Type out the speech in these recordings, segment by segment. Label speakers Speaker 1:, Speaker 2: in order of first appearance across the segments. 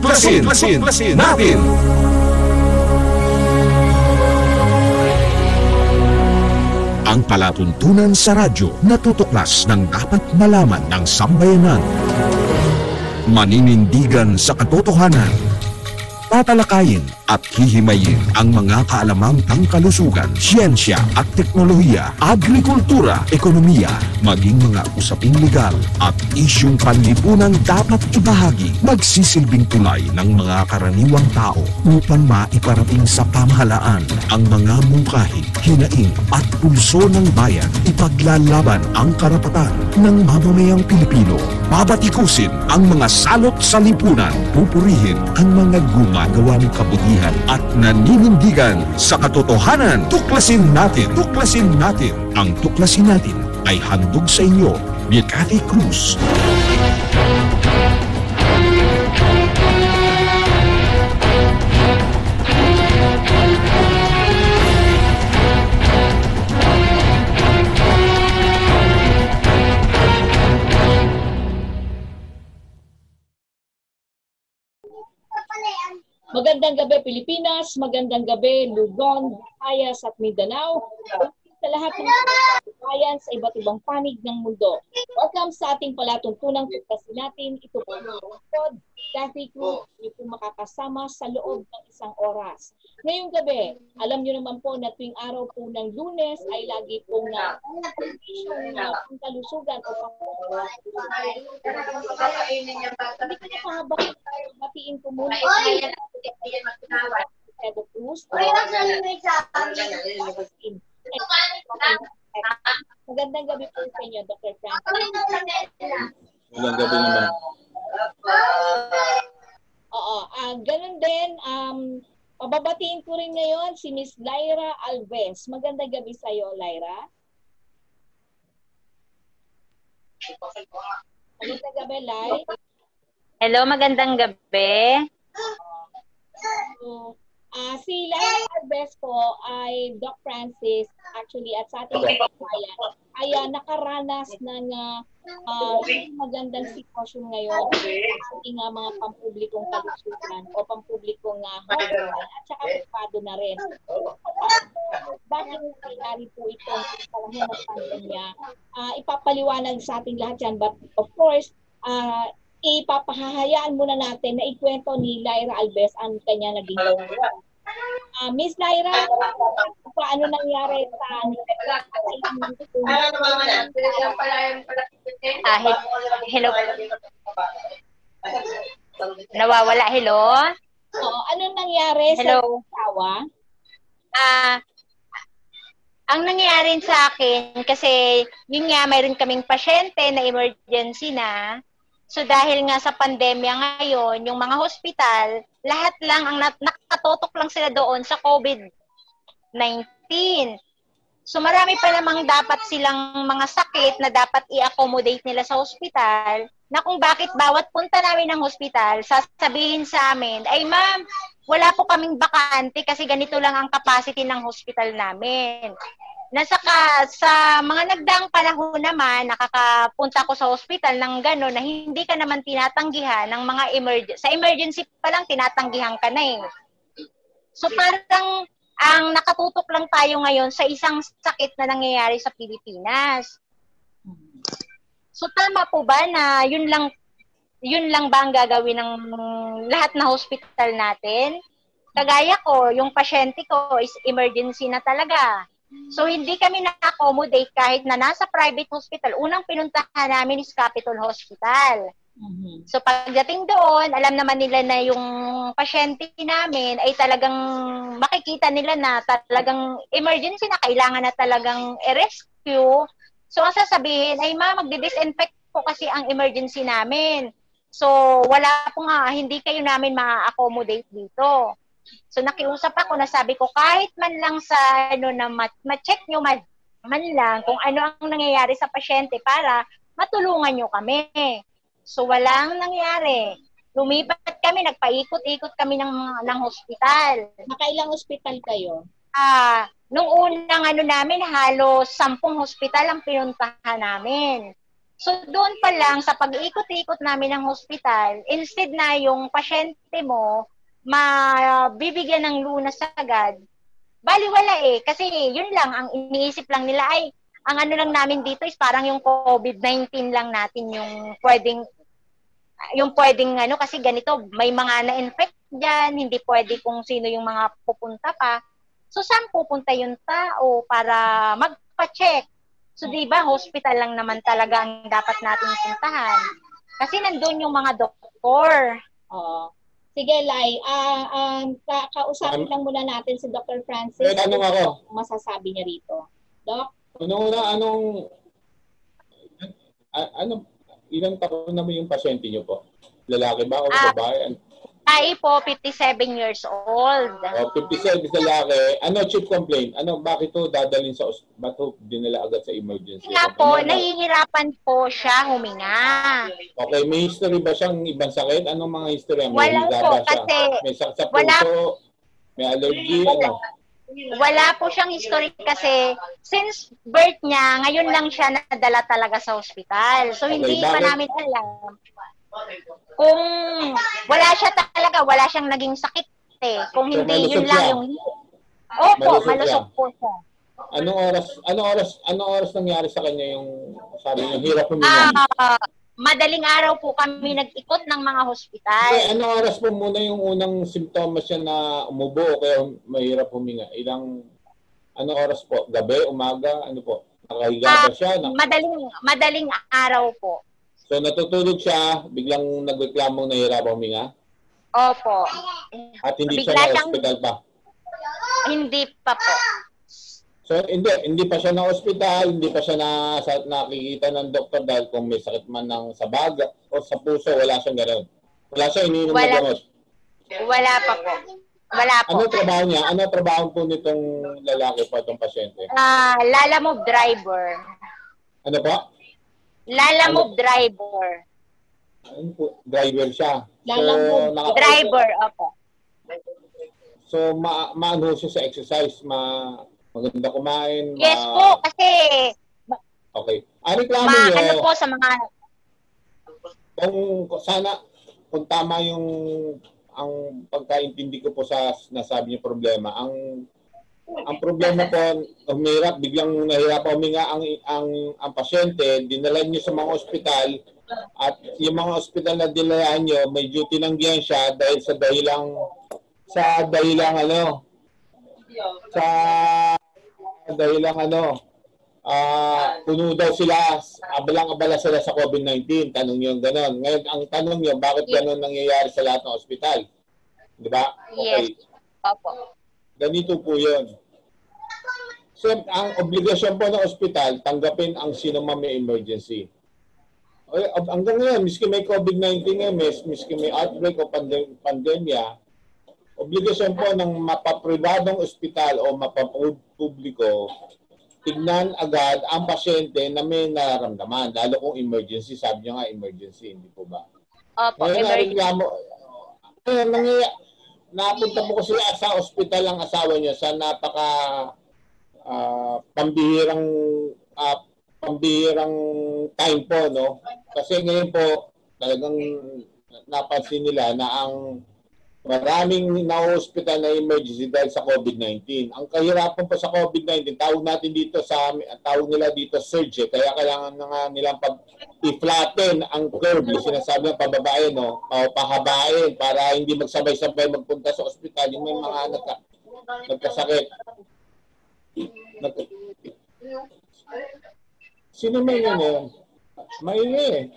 Speaker 1: Tuklasin natin! Ang palatuntunan sa radyo na tutuklas ng dapat malaman ng sambayanan. Maninindigan sa katotohanan. Tatalakayin at hihimayin ang mga kaalamang pangkalusugan, siyensya at teknolohiya, agrikultura, ekonomiya, maging mga usaping legal at isyung panlipunang dapat ibahagi, magsisilbing tulay ng mga karaniwang tao upang maiparating sa pamahalaan ang mga mungkahi, hinaing at pulso ng bayan. Ipaglalaban ang karapatan ng mamamayang Pilipino. Babatikusin ang mga salot sa lipunan. Pupurihin ang mga gumagawa ng kabutihan at naninindigan sa katotohanan. Tuklasin natin! Tuklasin natin! Ang Tuklasin Natin ay handog sa inyo ni Cathy Cruz.
Speaker 2: Magandang gabi Pilipinas, magandang gabi Luzon, Visayas at Mindanao. Sa lahat ng bayan sa iba't ibang panig ng mundo. Welcome sa ating palatuntunang Tuklasin Natin. Ito po ang Lord, Cathy Cruz, niyo po makakasama sa loob ng isang oras. Ngayong gabi, alam niyo naman po na tuwing araw po ng Lunes ay lagi pong pangkalusugan o batiin po muna Cathy Cruz. Magandang gabi po sa inyo, Dr. Frank.
Speaker 3: Magandang gabi naman.
Speaker 2: Oo, ganun din, pababatiin ko rin ngayon si Miss Lyra Alves. Magandang gabi sa iyo, Lyra. Magandang gabi, Lai.
Speaker 4: Hello, magandang gabi.
Speaker 2: Si Lyra Alves po ay Doc Francis actually at sa ating bayan ay nakaranas ng magandang sitwasyon ngayon sa ating mga pampublikong kalusugan o pampublikong hospital at saka privado na rin. Bakit nangyari po itong panahon ng pandemya? Ipapaliwanag sa ating lahat yan, but of course, ipapahahayaan muna natin na ikwento ni Lyra Alves ang kanya naging Miss Lyra, paano nangyari sa
Speaker 4: hello. Nawawala, hello?
Speaker 2: Ano nangyari sa asawa?
Speaker 4: Ang nangyari sa akin, kasi yun nga, mayroon kaming pasyente na emergency na. So dahil nga sa pandemya ngayon, yung mga hospital, lahat lang ang nakatotok lang sila doon sa COVID-19. So marami pa namang dapat silang mga sakit na dapat i-accommodate nila sa hospital, na kung bakit bawat punta namin ng hospital, sasabihin sa amin, ay ma'am, wala po kaming bakante kasi ganito lang ang capacity ng hospital namin. Sa mga nagdaang panahon naman, nakakapunta ko sa hospital ng gano'n na hindi ka naman tinatanggihan ng mga sa emergency pa lang tinatanggihan ka na eh. So parang ang nakatutok lang tayo ngayon sa isang sakit na nangyayari sa Pilipinas. So tama po ba na yun lang ba ang gagawin ng lahat na hospital natin? Kagaya ko, yung pasyente ko is emergency na talaga. So, hindi kami na-accommodate kahit na nasa private hospital. Unang pinuntahan namin is Capitol Hospital. So, pagdating doon, alam naman nila na yung pasyente namin ay talagang makikita nila na talagang emergency na kailangan na talagang i-rescue. So, ang sasabihin ay, magdi-disinfect po kasi ang emergency namin. So, wala po nga, hindi kayo namin ma-accommodate dito. So nakiusap ako na sabi ko kahit man lang sa na ma-check nyo man lang kung ano ang nangyayari sa pasyente para matulungan nyo kami. So walang nangyari. Lumipat kami, nagpaikot-ikot kami ng hospital.
Speaker 2: Nakailang hospital kayo?
Speaker 4: Nung unang namin halos 10 hospital ang pinuntahan namin. So doon pa lang sa pag-ikot-ikot namin ng hospital, instead na yung pasyente mo mabibigyan ng lunas agad, baliwala kasi yun lang, ang iniisip lang nila ay, ang ano lang namin dito is parang yung COVID-19 lang natin yung pwedeng ano, kasi ganito, may mga na-infect dyan, hindi pwede kung sino yung mga pupunta pa. So saan pupunta yung tao para magpa-check? So, di ba, hospital lang naman talaga ang dapat nating puntahan. Kasi nandun yung mga doktor.
Speaker 2: Sige, Lai. Kausapin lang muna natin si Dr. Francis.
Speaker 3: Tanong ako.
Speaker 2: Masasabi niya rito. Doc?
Speaker 3: Ilang taon naman yung pasyente niyo po? Lalaki ba o babae?
Speaker 4: Ay po, 57 years old.
Speaker 3: 57 lalaki. Ano chief complaint? Bakit to dadalhin sa bato dinala agad sa emergency?
Speaker 4: Nga po, nahihirapan po siya huminga.
Speaker 3: Okay, may history ba siyang ibang sakit? Anong mga history? May
Speaker 4: wala po, kasi
Speaker 3: may sakit sa puso, may allergy,
Speaker 4: Wala po siyang history kasi since birth niya, ngayon lang siya nadala talaga sa ospital. So hindi pa namin alam kung wala siyang naging sakit Kung
Speaker 3: So,
Speaker 4: hindi, yun
Speaker 3: malusog
Speaker 4: lang
Speaker 3: siya.
Speaker 4: yung... Opo,
Speaker 3: Malusog
Speaker 4: malusog po siya.
Speaker 3: Anong oras nangyari sa kanya yung sabi niyo hirap huminga?
Speaker 4: Madaling araw po kami nag-ikot ng mga hospital.
Speaker 3: Okay, anong oras po muna yung unang simptomas siya na umubo o kaya mahirap huminga? Anong oras po? Gabi, umaga, ano po? Nakahiga ba siya?
Speaker 4: Madaling araw po.
Speaker 3: So natutulog siya, biglang nagreklamong nahihirap huminga?
Speaker 4: Opo.
Speaker 3: At hindi
Speaker 4: Bigla
Speaker 3: siya na-hospital pa?
Speaker 4: Hindi pa po.
Speaker 3: So hindi pa siya na hospital, hindi pa siya nakikita ng doktor dahil kung may sakit man sa baga o sa puso, wala siyang gano'n. Wala siya iniinom na gamot.
Speaker 4: Wala pa po. Wala po.
Speaker 3: Ano trabaho niya? Ano trabaho po nitong lalaki po, itong pasyente?
Speaker 4: Lalamove driver.
Speaker 3: Ano po?
Speaker 4: Lalamove driver.
Speaker 3: Ano po? Driver siya.
Speaker 2: Lalamove
Speaker 4: driver, opo.
Speaker 3: So maano siya sa exercise, maganda kumain.
Speaker 4: Yes po, kasi...
Speaker 3: Okay. Reklamo niyo...
Speaker 4: Ano po sa mga...
Speaker 3: Kung tama ang pagkaintindi ko po sa nasabi niyo problema, ang problema po, biglang nahirap huminga ang pasyente, dinala niyo sa mga ospital, at yung mga ospital na dinala niyo, may duty ng siya dahil sa puno daw sila, abalang-abala sila sa COVID-19. Tanong niyo gano'n. Ngayon, ang tanong niyo, bakit gano'n nangyayari sa lahat ng ospital? Di ba? Okay.
Speaker 4: Yes. Opo.
Speaker 3: Ganito po yun. So, ang obligasyon po ng ospital, tanggapin ang sino man may emergency. Hanggang ngayon, miski may COVID-19 ngayon, miski may outbreak o pandemya, obligasyon po ng mapapribadong ospital o mapapubliko, tignan agad ang pasyente na may nararamdaman, lalo kung emergency. Sabi niyo nga, emergency, hindi po ba?
Speaker 4: Opo,
Speaker 3: emergency. Napunta po kasi sa ospital ang asawa niya sa napaka pambihirang time po, no? Kasi ngayon po, talagang napansin nila na ang maraming na-hospital na emergency dahil sa COVID-19. Ang kahirapan pa sa COVID-19, tawag nila dito surge. Kaya kailangan na nga nilang i-flatten ang curve. Yung sinasabi ng pababae, no? Pahabain para hindi magsabay-sabay magpunta sa ospital. Yung may mga nagkasakit. Sino may yun? Maingay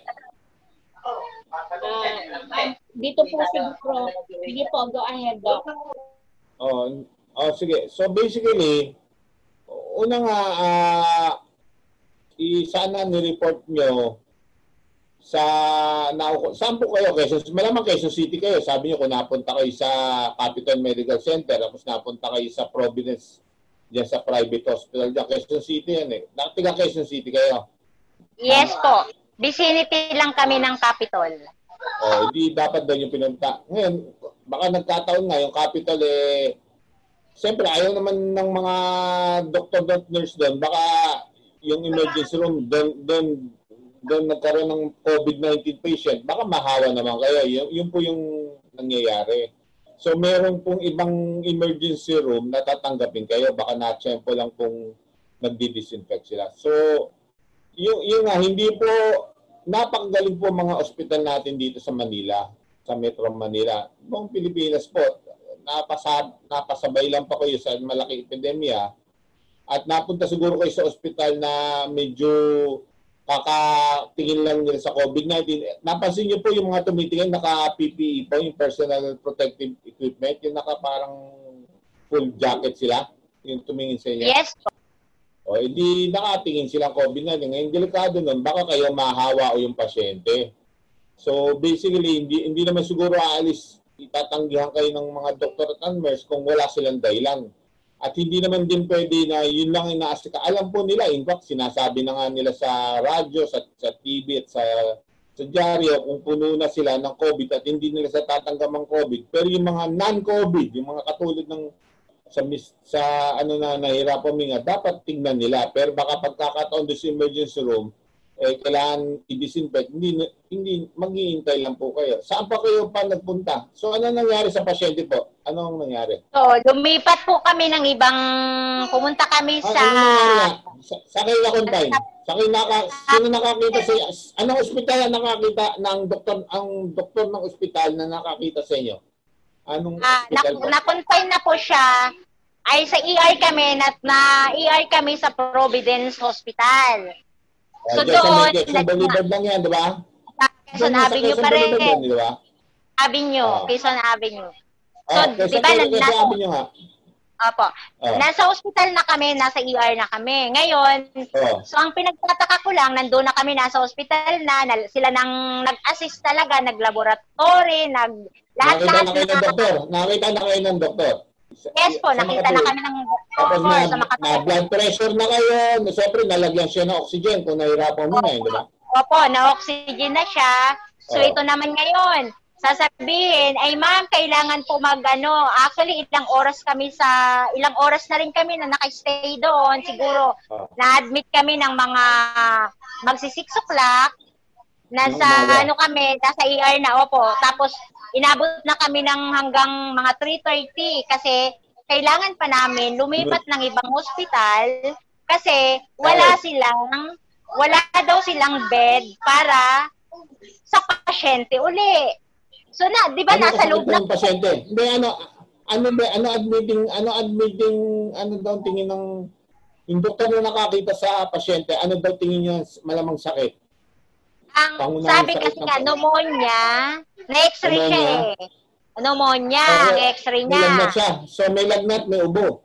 Speaker 2: dito po siguro. Sige po, go ahead, Doc.
Speaker 3: Sige. So basically, una nga, sana ni-report nyo saan po kayo? Malamang Quezon City kayo. Sabi nyo kung napunta kayo sa Capital Medical Center, tapos napunta kayo sa Providence, dyan sa private hospital. Dyan, Quezon City yan eh. Tiga Quezon City kayo.
Speaker 4: Yes po. Vicinity lang kami ng Capitol.
Speaker 3: Hindi dapat doon yung pinunta. Ngayon, baka nagkataon nga yung Capitol siyempre ayaw naman ng mga doctor nurse doon. Baka yung emergency room doon doon nagkaroon ng COVID-19 patient, baka mahawa naman kayo. Yun po yung nangyayari. So meron pong ibang emergency room na tatanggapin kayo. Baka na-tsempo lang pong nagdi-disinfect sila. So yung nga, hindi po, napakagaling po mga ospital natin dito sa Manila, sa Metro Manila. Buong Pilipinas po, napasabay lang pa kayo sa malaki epidemya at napunta siguro kayo sa ospital na medyo kakatingin lang nila sa COVID-19. Napansin niyo po yung mga tumitingin, naka-PPE po, yung personal protective equipment, yung naka-parang full jacket sila, yung tumingin sa inyo.
Speaker 4: Yes po.
Speaker 3: O, hindi nakatingin silang COVID-19. Ngayon, delikado nun, baka kayo mahawa o yung pasyente. So, basically, hindi naman siguro aalis, itatanggihan kayo ng mga doktor at nurse kung wala silang dahilan. At hindi naman din pwede na yun lang inaasika. Alam po nila, in fact, sinasabi na nga nila sa radyo, sa TV at sa dyaryo kung puno na sila ng COVID at hindi nila sa tatanggap ng COVID. Pero yung mga non-COVID, yung mga katulad ng sa ano na nahirapan minga, dapat tingnan nila. Pero baka pagkakataon doon sa emergency room, kailangan i-disinfect, hindi mag-iintay lang po kayo. Saan pa kayo pa nagpunta? So ano nangyari sa pasyente po? Ano ang nangyari?
Speaker 4: So, lumipat po kami ng ibang, pumunta kami sa...
Speaker 3: Ano nangyari? Sa kayo na-confine? Sino nakakita sa anong ospital ang nakakita ng doktor, ang doktor ng ospital na nakakita sa inyo? Anong ospital po?
Speaker 4: Na-confine na po siya. Ay sa ER kami, na-ER kami sa Providence Hospital. So doon,
Speaker 3: sa Balibad lang yan, di ba?
Speaker 4: Quezon Avenue pa rin.
Speaker 3: Di ba?
Speaker 4: Avenue, Quezon Avenue. So, di ba,
Speaker 3: Avenue nga.
Speaker 4: Opo. Nasa hospital na kami, nasa ER na kami. Ngayon, so ang pinagtataka ko lang, nandun na kami, nasa hospital na, sila nang nag-assist talaga, nag-laboratory, lahat-lahat.
Speaker 3: Nakita na kayo ng doktor?
Speaker 4: Yes po, nakita na kami ng doktor sa Makati.
Speaker 3: Blood pressure na kayo, siyempre nalagyan siya ng oxygen kung nahirapan mo na yun, di ba?
Speaker 4: Opo, na-oxygen na siya. So ito naman ngayon, sasabihin, ay ma'am, kailangan po actually ilang oras na rin kami na nakastay doon. Siguro, na-admit kami ng mga magsi 6 o'clock. Nasa ER na, opo. Tapos, inabot na kami ng hanggang mga 3:30 kasi kailangan pa namin lumipat ng ibang hospital kasi wala daw silang bed para sa pasyente uli. So di ba nasa loob ng
Speaker 3: pasyente? Hindi ano daw tingin ng yung doktor na nakakita sa pasyente, ano daw tingin niya malamang sakit?
Speaker 4: Ang sabi kasi nga, pneumonia, na-x-ray siya eh. Pneumonia, ang x-ray niya.
Speaker 3: May lagnat siya. So may lagnat, may ubo.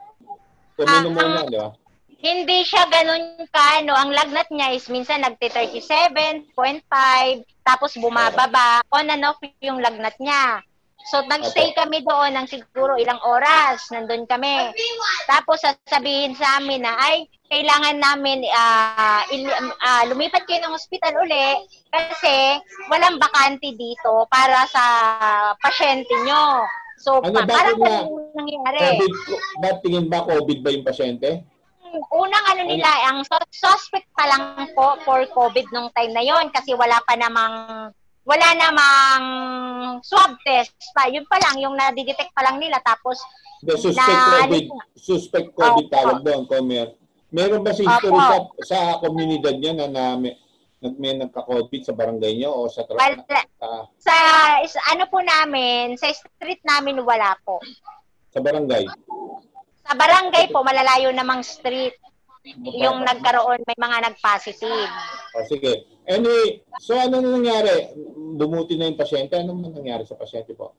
Speaker 3: So may pneumonia, di ba?
Speaker 4: Hindi siya ganun ang lagnat niya is minsan nagti-37.5, tapos bumababa, on and off yung lagnat niya. So nagstay kami doon ng siguro ilang oras, nandun kami. Tapos sasabihin sa amin na, ay, kailangan namin lumipat kayo ng ospital uli kasi walang bakante dito para sa pasyente nyo. So, parang nangyari.
Speaker 3: Ba't tingin ba COVID ba yung pasyente?
Speaker 4: Unang nila, ang suspect pa lang po for COVID nung time na yon kasi wala namang swab test pa. Yun pa lang, yung na-detect pa lang nila. Tapos,
Speaker 3: suspect COVID tawag doon, Comer. Meron ba si history sa komunidad niya na may nagka-COVID sa barangay niyo o sa
Speaker 4: ano po namin, sa street namin wala po.
Speaker 3: Sa barangay?
Speaker 4: Sa barangay po, malalayo namang street. Yung nagkaroon, may mga nag-positive.
Speaker 3: Sige. Anyway, so ano nangyari? Bumuti na yung pasyente? Ano nangyari sa pasyente po?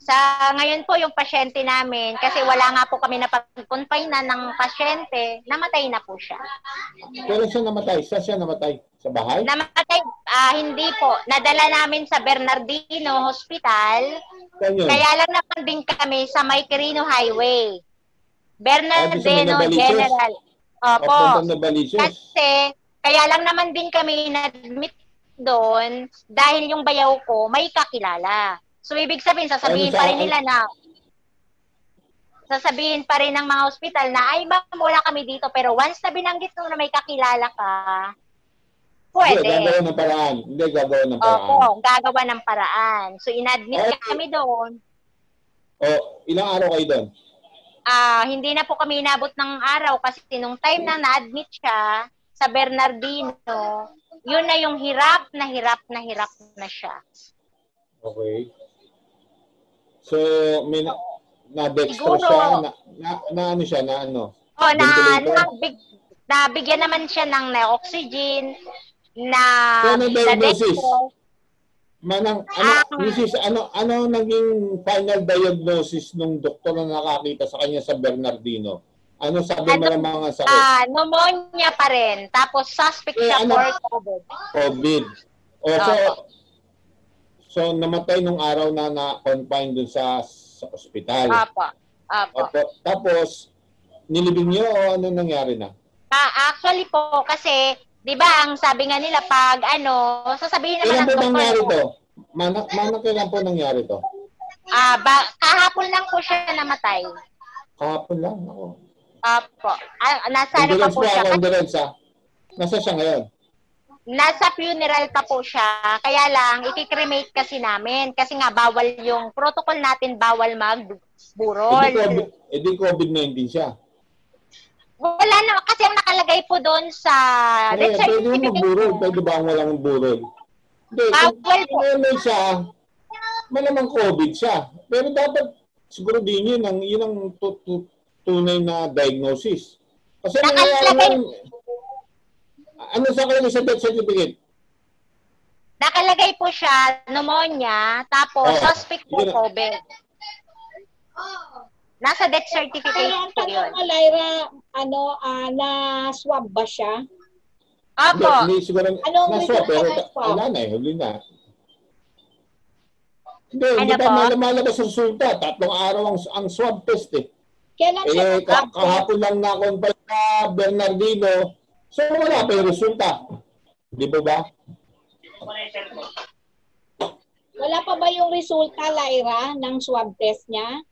Speaker 4: Sa ngayon po yung pasyente namin, kasi wala nga po kami napag-confine na ng pasyente, namatay na po siya.
Speaker 3: Kailan siya namatay? Saan siya namatay? Sa bahay?
Speaker 4: Namatay, hindi po. Nadala namin sa Bernardino Hospital. Kaya lang naman din kami sa May Quirino Highway. Bernardino General. Opo. Kasi, kaya lang naman din kami na-admit doon dahil yung bayaw ko may kakilala. So, ibig sabihin, sasabihin pa rin ng mga ospital na, ay ma'am, wala kami dito. Pero once na binanggit mo na may kakilala ka, Pwede.
Speaker 3: Hindi, gagawa ng paraan. Hindi, gagawa ng paraan.
Speaker 4: Opo, gagawa ng paraan. So, inadmit kami doon.
Speaker 3: Ilang araw kayo doon?
Speaker 4: Hindi na po kami inabot ng araw kasi nung time na na-admit siya sa Bernardino, yun na yung hirap na siya. Okay.
Speaker 3: So, may na-dextro siya, ano siya, na ano?
Speaker 4: Nabigyan naman siya ng oxygen, na
Speaker 3: diagnosis? Ano naging final diagnosis ng doktor na nakakita sa kanya sa Bernardino? Ano sabi mo ng mga sakit?
Speaker 4: Pneumonia pa rin. Tapos suspect siya for COVID.
Speaker 3: COVID. So namatay nung araw na na-confine dun sa ospital.
Speaker 4: Apo.
Speaker 3: Tapos, nilibing niyo o ano nangyari na?
Speaker 4: Actually po, kasi, di ba, ang sabi nga nila, pag sasabihin naman ng doktor.
Speaker 3: Kailan po nangyari to? Kailan po nangyari to?
Speaker 4: Kahapon lang po siya namatay.
Speaker 3: Kahapon lang? Ako.
Speaker 4: Apo. Nasa pa po siya.
Speaker 3: Nasa siya ngayon?
Speaker 4: Nasa funeral pa po siya. Kaya lang, ikikremate kasi namin. Kasi nga, bawal yung protocol natin, bawal magburol.
Speaker 3: Edi COVID-19 siya.
Speaker 4: Wala na, kasi ang nakalagay po doon sa death certificate.
Speaker 3: Pwede magburol. Pwede ba ang walang burol? Hindi, kung may siya, malamang COVID siya. Pero dapat, siguro din yun ang tunay na diagnosis. Kasi ano sa kanila sa death certificate?
Speaker 4: Nakalagay po siya, pneumonia, tapos suspect po COVID. Nasa death certificate po yun.
Speaker 2: Kaya Lyra, na-swab ba siya?
Speaker 4: Opo.
Speaker 3: Hindi siguro na-swab, pero wala na huli na. Hindi pa malabas ang resulta. 3 araw ang swab test eh.
Speaker 2: Kailan siya
Speaker 3: kahapon lang na-confine na Bernardino, so wala pa yung resulta. Di ba?
Speaker 2: Wala pa ba yung resulta, Lyra, ng swab test niya?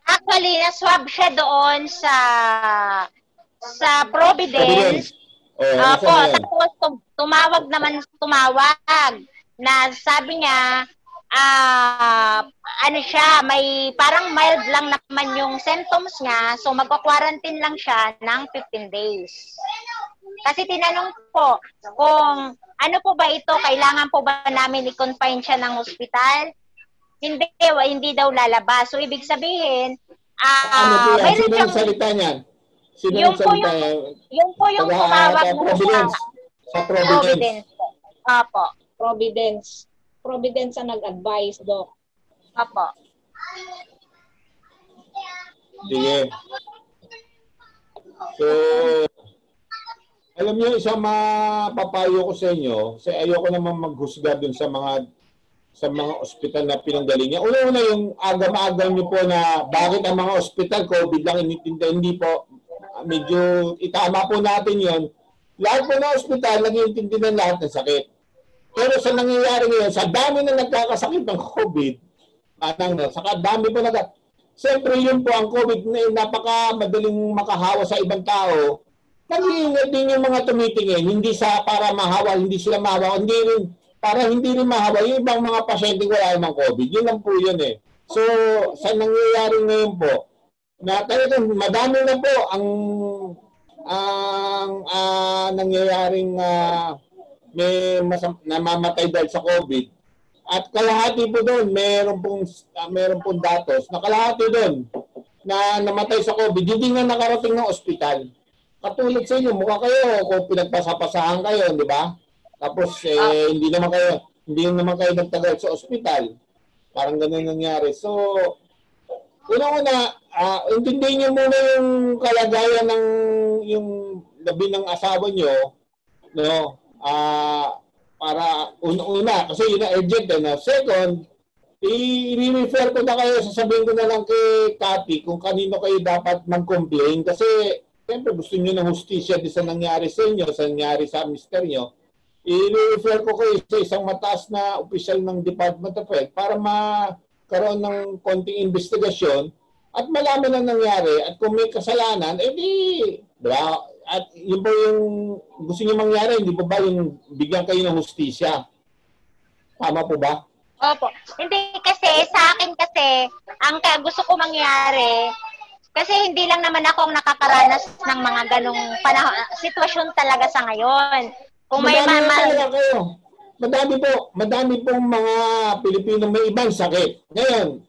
Speaker 4: Actually, na-swab siya doon sa Providence. Tapos tumawag na sabi niya, may parang mild lang naman yung symptoms niya, so magpa-quarantine lang siya ng 15 days. Kasi tinanong po kung ano po ba ito, kailangan po ba namin i-confine siya ng hospital? Hindi daw lalabas. So, ibig sabihin,
Speaker 3: sino ang salita niyan?
Speaker 4: Yung po yung tumawag mo
Speaker 3: sa Providence.
Speaker 4: Opo.
Speaker 2: Providence ang nag-advise, Doc.
Speaker 4: Opo.
Speaker 3: Sige. So, alam niyo, isang mapapayo ko sa inyo, kasi ayoko naman maghusga dun sa mga ospital na pinanggalingan. Una-una yung agam-agam niyo po na bakit ang mga ospital COVID lang initinda, hindi po. Medyo itama po natin yon. Lahat po na ospital nag-iintindi ng lahat ng sakit. Pero sa nangyayari ngayon, sa dami na nagkakasakit ng COVID, saka dami po siyempre yun po ang COVID na napaka-madaling makahawa sa ibang tao. Nag-iingat din yung mga tumitingin, hindi para mahawa, hindi sila mahawa, para hindi rin mahawa yung ibang mga pasyente wala namang COVID. Yun lang po yun eh. So, sa nangyayari ngayon po, na talagang madami na po ang nangyayaring may namamatay dahil sa COVID. At kalahati po doon, meron pong datos na kalahati doon na namatay sa COVID, hindi nga nakarating ng ospital. Katulad sa inyo, mukha kayo kung pinagpasapasahan kayo, di ba? Tapos hindi naman kayo nagtagal sa ospital. Parang ganun nangyari. So, una-una, intindihin niyo muna yung kalagayan ng yung labi ng asawa niyo, no? Para una, kasi yun na urgent na. Second, i-refer ko na kayo, sasabihin ko na lang kay Cathy kung kanino kayo dapat mag-complain kasi siyempre gusto niyo ng hustisya di sa nangyari sa inyo, sa nangyari sa mister niyo. I-refer ko kayo sa isang mataas na opisyal ng Department of Health para magkaroon ng konting investigasyon at malaman ang nangyari at kung may kasalanan, at yun po yung gusto niyo mangyari, hindi po ba yung bigyan kayo ng hustisya? Tama po ba?
Speaker 4: Opo. Hindi kasi, sa akin kasi, ang gusto ko mangyari, kasi hindi lang naman ako ang nakakaranas ng mga ganong sitwasyon talaga sa ngayon. Kung may madami pong mga Pilipino may ibang sakit. Ngayon,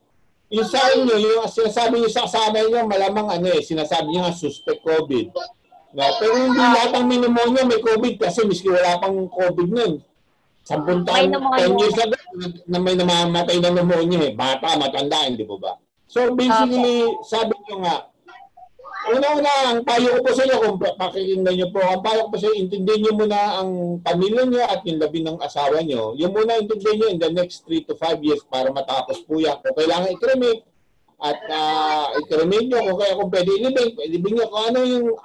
Speaker 4: yung sa inyo, yung sinasabi nyo sa kasama nyo, malamang sinasabi nyo nga suspect COVID. No? Pero hindi lahat ng pneumonia may COVID kasi miski wala pang COVID nun. 10 taon, 10 years ago na may namamatay na pneumonia bata, matanda, hindi po ba? So basically, sabi nyo nga, una-una, ang payo ko po sa inyo, kung pakikinggan nyo po, ang payo ko po sa inyo, intindihin nyo muna ang pamilya nyo at yung labi ng asawa nyo. Yung muna intindihin nyo in the next 3 to 5 years para matapos po yan. Kung kailangan i-cremate at i-cremate nyo, kung pwede ilibing nyo kung ano yung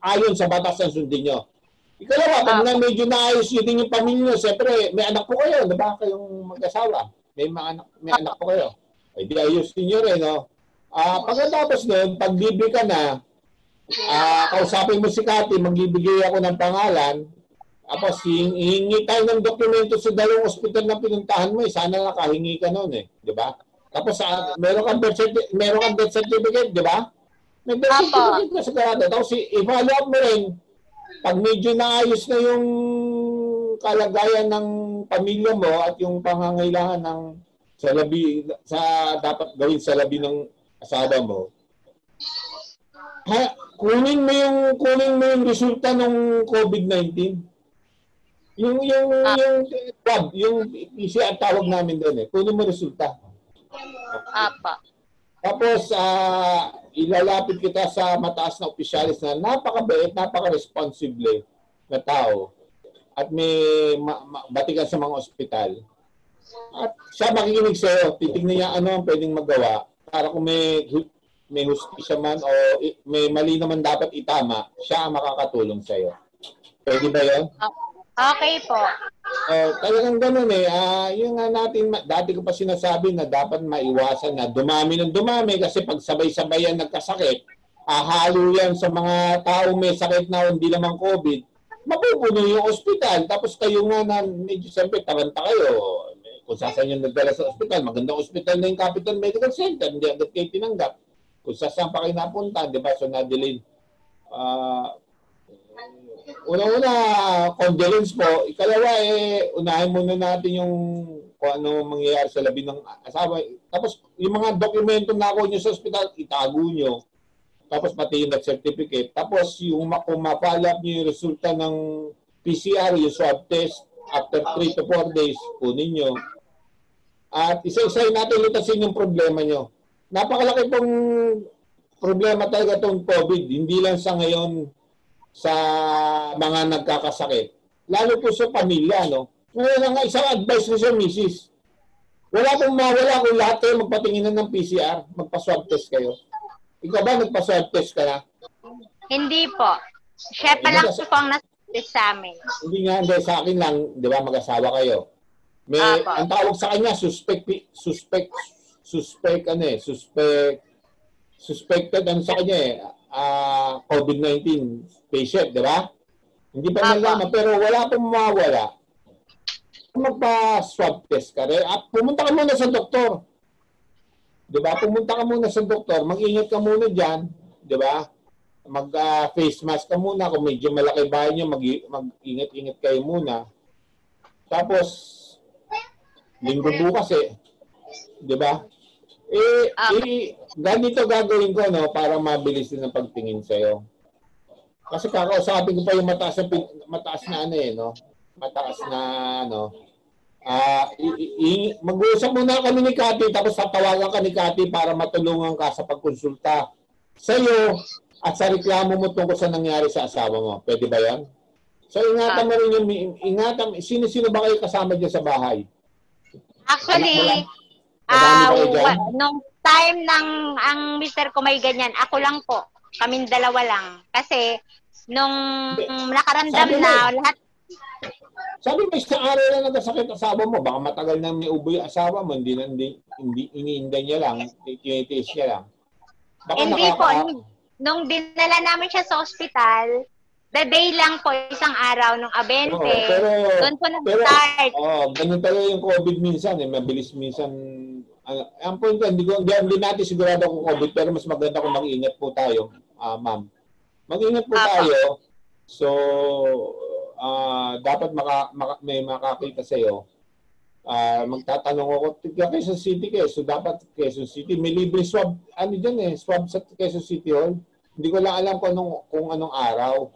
Speaker 4: ayon sa batas ng sundin nyo. Ikalawa, pag na medyo naayos yun din yung pamilya nyo, siyempre, may anak po kayo, diba kayong mag-asawa? May anak po kayo. Ay di ayusin nyo rin, no? Pagkatapos nun, pag libre ka na, kausapin mo si Cathy, magbibigay ako ng pangalan, tapos hihingi tayo ng dokumento sa dalawang ospital na pinuntahan mo, sana nakahingi ka nun di ba? Tapos meron kang death certificate, di ba? May death certificate na sigurado. Tapos i-follow up mo rin, pag medyo naayos na yung kalagayan ng pamilya mo at yung pangangailangan ng dapat gawin sa labi ng asawa mo, kunin mo yung resulta ng COVID-19. Yung PCR tawag namin doon Kunin mo resulta. Apa.
Speaker 3: Tapos ilalapit kita sa mataas na opisyalis na napakabait, napaka-responsible na tao at may batikan sa mga ospital. At siya makikinig sa'yo, titignan niya ano ang pwedeng magawa para kung may hustisya man o may mali naman dapat itama, siya ang makakatulong sa'yo. Pwede ba yun?
Speaker 4: Okay po.
Speaker 3: Talagang ganun yung nga natin, dati ko pa sinasabi na dapat maiwasan na dumami ng dumami kasi pag sabay-sabay yan nagkasakit, halo yan sa mga tao may sakit na hindi naman COVID, mapupuno yung ospital. Tapos kayo nga na medyo siyempre taranta kayo. Kung saan yung nagdala sa ospital, magandang ospital na yung Capital Medical Center, hindi agad kayo tinanggap. Kung saan pa kayo napunta, di ba? So, na-delay. Una-una, condolence po. Ikalawa, unahin muna natin yung kung ano mangyayari sa labi ng asawa. Tapos, yung mga dokumento na ako nyo sa ospital, itago nyo. Tapos, pati yung certificate. Tapos, kung ma-follow up nyo yung resulta ng PCR, yung swab test, after 3 to 4 days, kunin nyo. At isa-isahin natin lutasin yung problema nyo. Napakalaki pong problema talaga itong COVID. Hindi lang sa ngayon sa mga nagkakasakit. Lalo po sa pamilya, no? Ngayon nga isang advice ko sa misis. Wala pong mawala kung lahat kayo magpatinginan ng PCR, magpa-swab test kayo. Ikaw ba nagpa-swab test ka na?
Speaker 4: Hindi po. Siya pa lang po ang nasa amin.
Speaker 3: Hindi sa akin lang, di ba, mag-asawa kayo. Ang tawag sa kanya, suspected sa kanya COVID-19 patient, di ba? Hindi pa nalaman, pero wala pong mawawala. Magpa-swab test ka rin. Pumunta ka muna sa doktor. Di ba? Pumunta ka muna sa doktor, mag-ingat ka muna dyan, di ba? Mag-face mask ka muna. Kung medyo malaki bahay nyo, mag-ingat-ingat kayo muna. Tapos, linggo bukas di ba? Ganito gagawin ko, no, para mabilis din ang pagtingin sa'yo. Kasi kakausapin ko pa yung mataas na mag-uusap muna kami ni Cathy, tapos tatawagan ka ni Cathy para matulungan ka sa pagkonsulta sa'yo at sa reklamo mo tungkol sa nangyari sa asawa mo. Pwede ba yan? So, ingatan mo rin sino ba kayo kasama dyan sa bahay?
Speaker 4: Actually, nung time ang mister ko may ganyan, ako lang po. Kaming dalawa lang. Kasi, nung nakaramdam lahat.
Speaker 3: Sabi mo, isang araw na nagkasakit asawa mo, baka matagal na may ubo yung asawa mo, hindi iniinda niya lang, tinitiis niya lang. Baka
Speaker 4: hindi po. Nung dinala namin siya sa ospital, the day lang po, isang araw nung
Speaker 3: Oo,
Speaker 4: 20.
Speaker 3: pero,
Speaker 4: Doon po nag-start.
Speaker 3: ganun talaga yung COVID minsan, mabilis minsan. Ang point ko, hindi natin sigurado kung COVID, pero mas maganda kung mag-ingat po tayo, ma'am. Mag-ingat po tayo. So, dapat may makakita sa'yo. Magtatanong ako, Quezon City kayo. So, dapat Quezon City. May libre swab. Ano dyan swab sa Quezon City Hall. Hindi ko lang alam kung anong araw.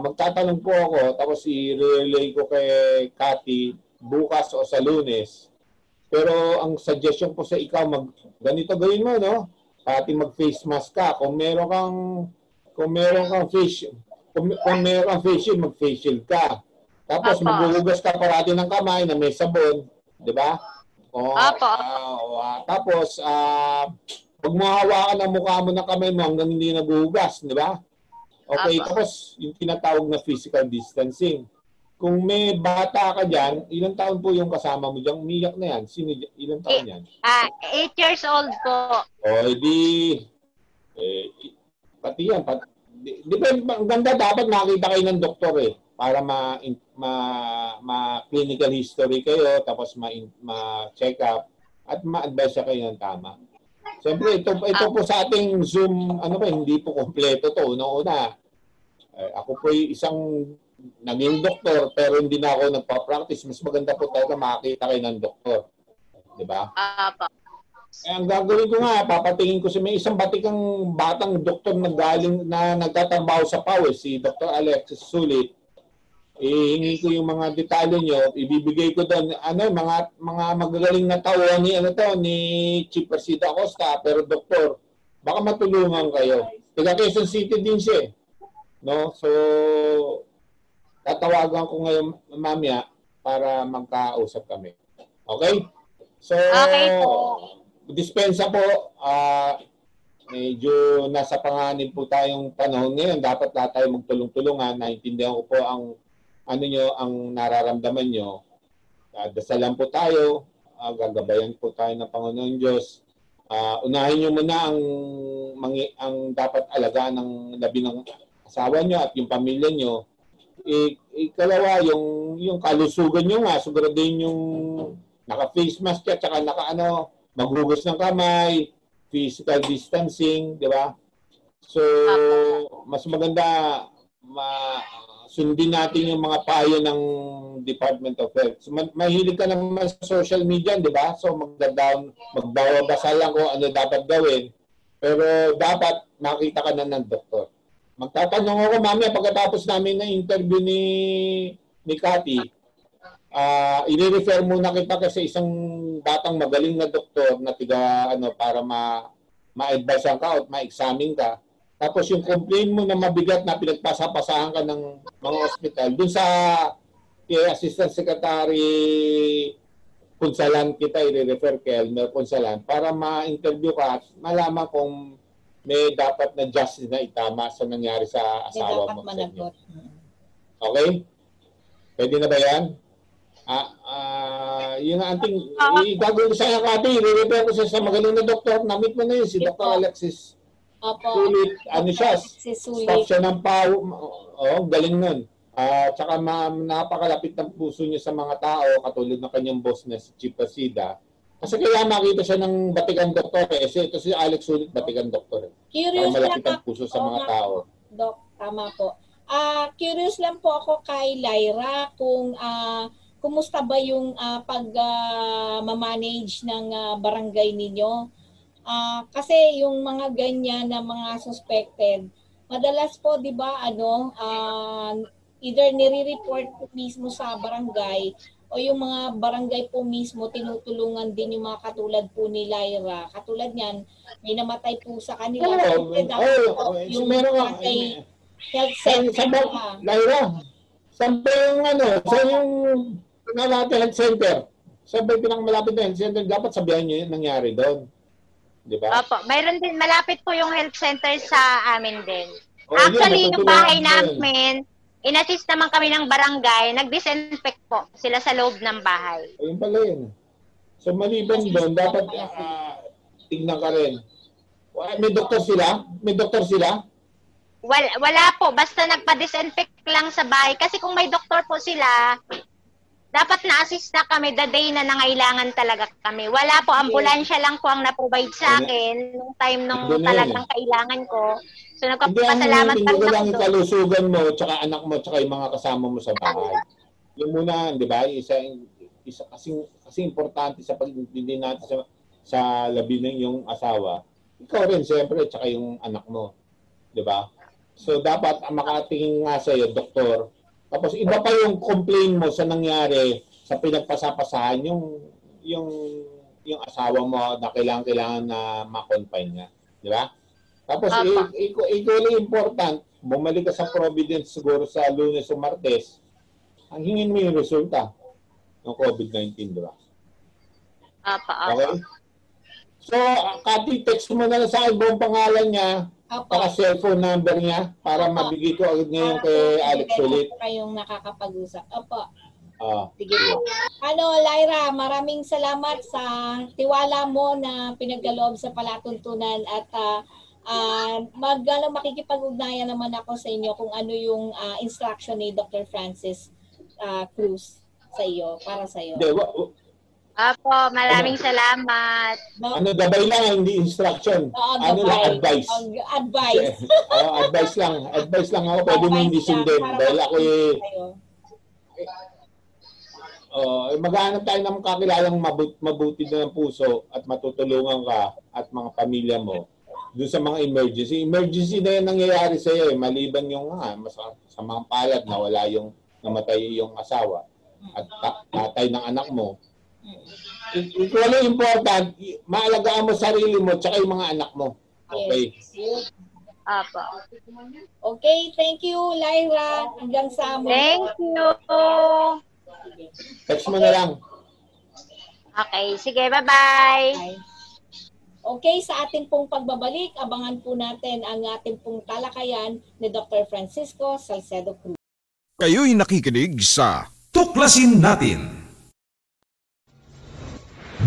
Speaker 3: Magtatanong po ako, tapos i-relay ko kay Cathy bukas o sa Lunes. Pero ang suggestion ko sa ikaw, ganito gawin mo, no? Cathy, mag-face mask ka. Kung meron kang face shield, mag-face shield ka. Tapos maghuhugas ka parati ng kamay na may sabon, di ba? Tapos, pag mahawakan ang mukha mo ng kamay mo hanggang hindi naghuhugas, di ba? Okay, tapos yung tinatawag na physical distancing. Kung may bata ka dyan, ilang taon po yung kasama mo dyan? Umiyak na yan. Ilang taon yan?
Speaker 4: 8 years old po.
Speaker 3: Pati yan. Ang ganda, dapat makita kayo ng doktor para ma-clinical history kayo, tapos ma-check up, at ma-advise kayo ng tama. Siyempre, ito po sa ating Zoom, hindi po kompleto to. Una-una, ako po isang naging doktor, pero hindi na ako nagpa-practice. Mas maganda po talaga makakita kayo ng doktor. Di ba? Ang gagawin ko nga, papatingin ko may isang batikang batang doktor na nagtatrabaho sa PAW, si Dr. Alexis Sulit. Hihingi ko yung mga detalye nyo, ibibigay ko doon, mga magagaling na tao ni Chief Persida Acosta, pero doktor, baka matulungan kayo. Taga Quezon City din siya. No? So, tatawagan ko ngayon mamaya para magkausap kami. Okay? So, dispensa po, medyo nasa panganib po tayong panahon ngayon. Dapat lahat tayo magtulong-tulungan. Naintindihan ko po ang nararamdaman nyo. Dasalan po tayo, gagabayan po tayo ng Panginoon Diyos. Unahin nyo muna ang dapat alagaan ng labi ng asawa nyo at yung pamilya nyo. Ikalawa, yung kalusugan nyo nga, siguraduhin yung naka-face mask at saka maghugas ng kamay, physical distancing, di ba? So, mas maganda sundin natin yung mga payo ng Department of Health. So, mahilig ka naman sa social media, di ba? So, magbawabasa lang kung ano dapat gawin. Pero dapat makita ka na ng doktor. Magtatanong ako mamaya pagkatapos namin ng interview ni Cathy. I-refer muna kita kasi isang batang magaling na doktor na para ma-advise ka o ma-examine ka. Tapos yung complaint mo na mabigat na pinagpasapasahan ka ng mga hospital, dun sa Assistant Secretary Punsalan kita i-refer kay Elmer Punsalan para ma-interview ka at malaman kung may dapat na justice na itama sa nangyari sa asawa mo. Okay? Pwede na ba yan? Yung ating gagawin sa Cathy, i-refer ko sa magaling na doktor. Namit mo na yun, si Dr. Alexis. Sulit, staff siya ng PAW. Galing nun. Tsaka napakalapit ng puso niya sa mga tao, katulad ng kanyang boss na si Chief Persida. Kasi kaya makita siya ng batikan doktor ito si Alex Sulit, batikan doktor
Speaker 2: Curious
Speaker 3: malapit ang puso sa mga tao.
Speaker 2: Dok, tama po. Curious lang po ako kay Lyra kung kumusta ba yung pag-manage ng barangay ninyo? Kasi yung mga ganyan na mga suspected, madalas po 'di ba either nire-report mismo sa barangay o yung mga barangay po mismo tinutulungan din yung mga katulad po ni Lyra. Katulad niyan, may namatay po sa kanila. Yung barangay health center.
Speaker 3: Lyra, saan ba yung pinakamalapit health center? Saan ba yung pinakamalapit na health center? Dapat sabihan nyo yung nangyari doon. Diba?
Speaker 4: Opo, mayroon din, malapit po yung health center sa amin din. Actually, yung bahay namin, in-assist naman kami ng barangay, nag-disinfect po sila sa loob ng bahay.
Speaker 3: Ayun pala yun. So maliban doon, dapat tignan ka rin. May doktor sila? May doktor sila?
Speaker 4: Wala po, basta nagpa-disinfect lang sa bahay. Kasi kung may doktor po sila, dapat na-assist na kami the day na nangailangan talaga kami. Wala po, ambulansya lang po ang na-provide sa akin nung time nung talagang kailangan ko. So nagpapasalamat
Speaker 3: kami
Speaker 4: kami
Speaker 3: lang
Speaker 4: na
Speaker 3: yung kalusugan mo, tsaka anak mo, tsaka yung mga kasama mo sa bahay. Yung muna, di ba? Isa kasi importante sa pagdindi natin sa labi ng yung asawa. Ikaw rin, siyempre, tsaka yung anak mo. Di ba? So, dapat makatingin nga sa'yo, doktor. Tapos, iba pa yung complain mo sa nangyari sa pinagpasapasahan yung asawa mo na kailangan na ma-confine niya. Di ba? Tapos, equally important, bumalik ka sa Providence siguro sa Lunes o Martes, ang hingin mo yung resulta ng COVID-19, di ba? Okay? So, Kati, text mo na lang sa akin buong pangalan niya, para cellphone number niya, para mabigay ko agad ngayon kay Alex ulit.
Speaker 2: Kayong nakakapag-usap. Opo. Sige po. Lyra, maraming salamat sa tiwala mo na pinagkaloob sa palatuntunan at makikipag-ugnayan naman ako sa inyo kung ano yung instruction ni Dr. Francis Cruz sa iyo, para sa iyo.
Speaker 4: Apo, maraming salamat.
Speaker 3: Gabay lang, hindi instruction. Lang, advice.
Speaker 2: Advice.
Speaker 3: Advice lang. Advice lang ako. Pwede mo hindi sundin. Dahil ako maghanap tayo ng kakilalang mabuti na ng puso at matutulungan ka at mga pamilya mo doon sa mga emergency. Emergency na yan nangyayari sa iyo. Maliban yung sa mga palad na wala yung namatay yung asawa at tatay ng anak mo. Equally important, maalagaan mo sarili mo tsaka yung mga anak mo. Okay?
Speaker 2: Yes. Okay, thank you, Lyra. Hanggang sa mo.
Speaker 4: Thank you.
Speaker 3: Text mo na lang.
Speaker 4: Okay, sige, bye-bye.
Speaker 2: Okay, sa ating pong pagbabalik, abangan po natin ang ating pong talakayan ni Dr. Francisco Salcedo Cruz.
Speaker 1: Kayo'y nakikinig sa Tuklasin Natin.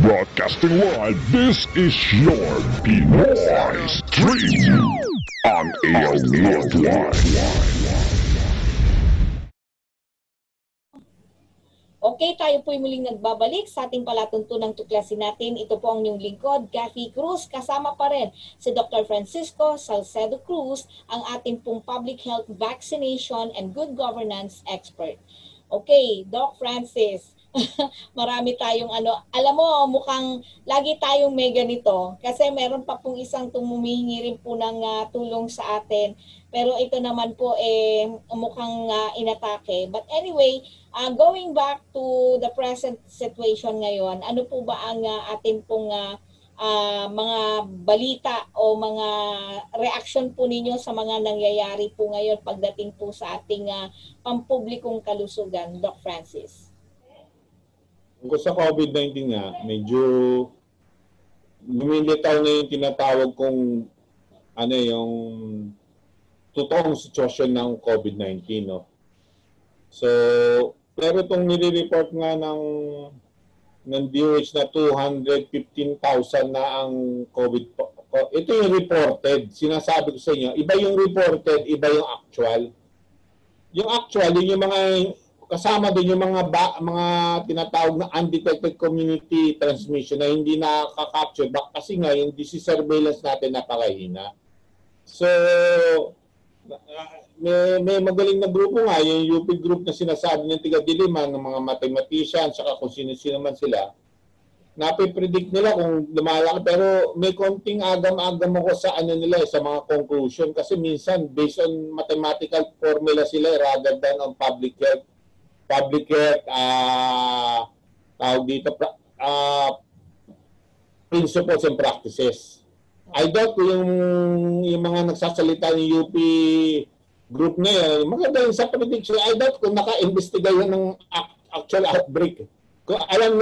Speaker 5: Broadcasting live, this is your Pinoy Stream on AL Network.
Speaker 2: Okay, tayo po'y muling nagbabalik sa ating palatuntunang Tuklasin Natin. Ito po ang inyong lingkod, Kathy Cruz. Kasama pa rin si Dr. Francisco Salcedo Cruz, ang ating pong public health vaccination and good governance expert. Okay, Doc Francis. Marami tayong alam mo, mukhang lagi tayong may ganito kasi meron pa pong isang humihingi rin po ng tulong sa atin, pero ito naman po mukhang inatake. But anyway, going back to the present situation ngayon, ano po ba ang atin pong mga balita o mga reaction po ninyo sa mga nangyayari po ngayon pagdating po sa ating pampublikong kalusugan, Doc Francis?
Speaker 3: Kung sa COVID-19 nga, medyo lumilitaw na yung tinatawag kong yung totoong sitwasyon ng COVID-19, no? So, pero itong nire-report nga ng DOH na 215,000 na ang COVID. Ito yung reported. Sinasabi ko sa inyo, iba yung reported, iba yung actual. Yung actual, yung mga kasama din yung mga tinatawag na undetected community transmission na hindi nakaka-capture kasi nga yung disease surveillance natin napakahina. So, may magaling na grupo nga, yung UP group na sinasabi ng tiga-Diliman, ng mga mathematicians, saka kung sino-sino man sila, napipredict nila kung lumalaki. Pero may konting agam-agam ako sa nila, sa mga conclusion. Kasi minsan, based on mathematical formula sila rather than on public health, tawag dito, principles and practices. I doubt yung mga nagsasalita ng UP group na yan, maganda yung sa prediction. I doubt kung naka-investiga yun ng actual outbreak. Kung alam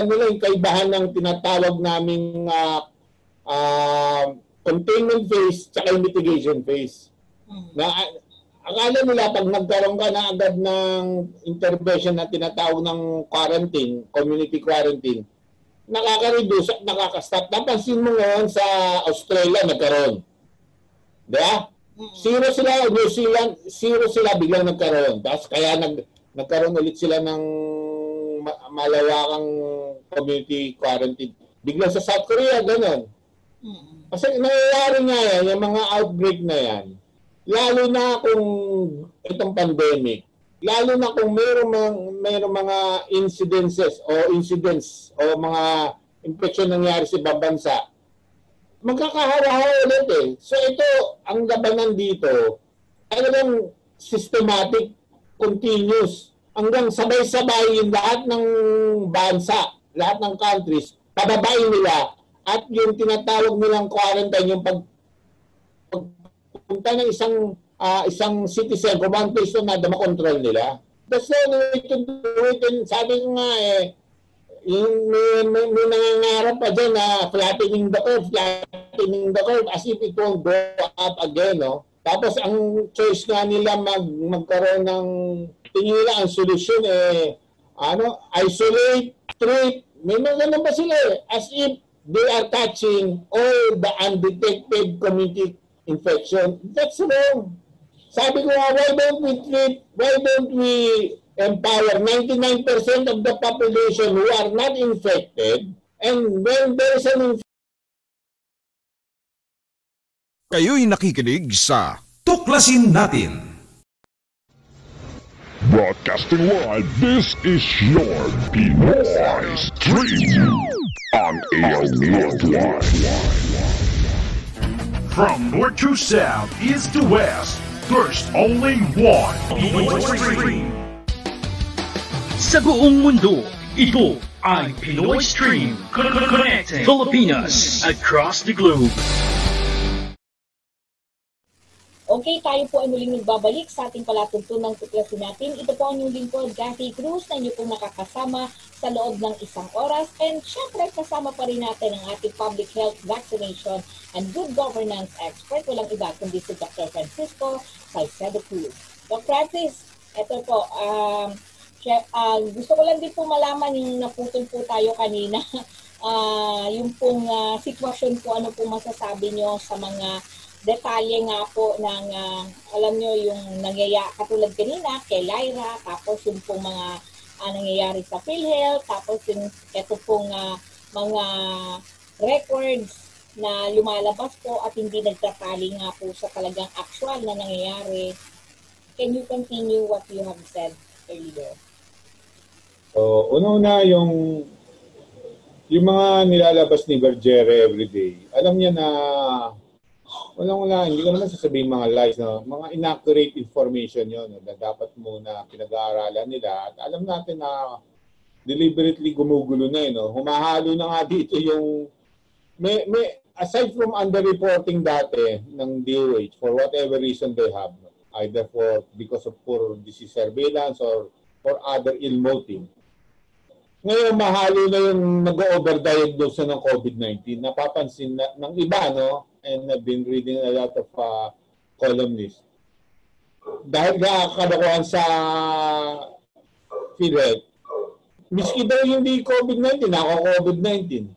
Speaker 3: nila yung kaibahan ng tinatawag naming containment phase at mitigation phase. Akala nila pag nagkaroon ka na agad ng intervention na tinatawag ng quarantine, community quarantine, nakaka-reduce at nakaka-stop. Napansin mo ngayon sa Australia nagkaroon. Diba? Zero sila, New Zealand, zero sila biglang nagkaroon. Tapos kaya nagkaroon ulit sila ng malawakang community quarantine. Biglang sa South Korea, ganun. Kasi nangyayari nga yan, yung mga outbreak na yan, lalo na kung itong pandemic, lalo na kung mayroong mga incidents o mga infection nangyari sa ibang bansa, magkakahawa-hawa ulit eh. So ito, ang labanan dito, talagang systematic, continuous, hanggang sabay-sabay yung lahat ng bansa, lahat ng countries, pababain nila at yung tinatawag nilang quarantine, yung pagpunta ng isang citizen, kung one place to na makontrol nila. That's the only way to do it. And sabi ko nga yung may nangangarap pa dyan na flattening the curve as if it won't go up again, no? Tapos ang choice nga nila magkaroon ng, tingin nila ang solusyon isolate, treat, may mga ganun pa sila as if they are catching all the undetected community infection. That's wrong. Sabi ko nga, why don't we empower 99% of the population who are not infected, and when there is an
Speaker 1: Kayo'y nakikinig sa Tuklasin Natin.
Speaker 5: Broadcasting live, this is your Pinoy Stream on AL1.
Speaker 6: From north to south, east to west, there's only one Pinoy Stream.
Speaker 7: Sa buong mundo, ito ay Pinoy Stream, connecting Filipinas across the globe.
Speaker 2: Okay, tayo po ay muling nagbabalik sa ating palatuntunang Tuklasin Natin. Ito po ang inyong lingkod, Kathy Cruz, na inyo pong nakakasama sa loob ng isang oras. And syempre, kasama pa rin natin ang ating public health, vaccination, and good governance expert. Walang iba kundi si Dr. Francisco Salcedo Cruz. Dr. Francis, ito po, gusto ko lang din po malaman yung naputol po tayo kanina. Yung pong sitwasyon po, ano po masasabi nyo sa mga detalye nga po ng, alam nyo, yung nangyayari, katulad kanina, kay Lyra, tapos yung pong mga nangyayari sa PhilHealth, tapos yung ito pong mga records na lumalabas po at hindi nagtatali nga po sa talagang actual na nangyayari. Can you continue what you have said earlier?
Speaker 3: So, una-una yung mga nilalabas ni Bergere everyday, alam niya na walang hindi ko naman sasabihin mga lies, no? Mga inaccurate information yon na dapat muna pinag-aaralan nila. At alam natin na deliberately gumugulo na, no? Humahalo na nga dito yung may aside from underreporting dati ng DOH for whatever reason they have, either because of poor disease surveillance or for other ill motive. Ngayon, mahalo na yung nag-overdiagnose ng COVID-19. Napapansin na ng iba, no? And I've been reading a lot of columnists. Dahil kadakuhan sa PhilHealth, miski daw hindi COVID-19, ako-COVID-19.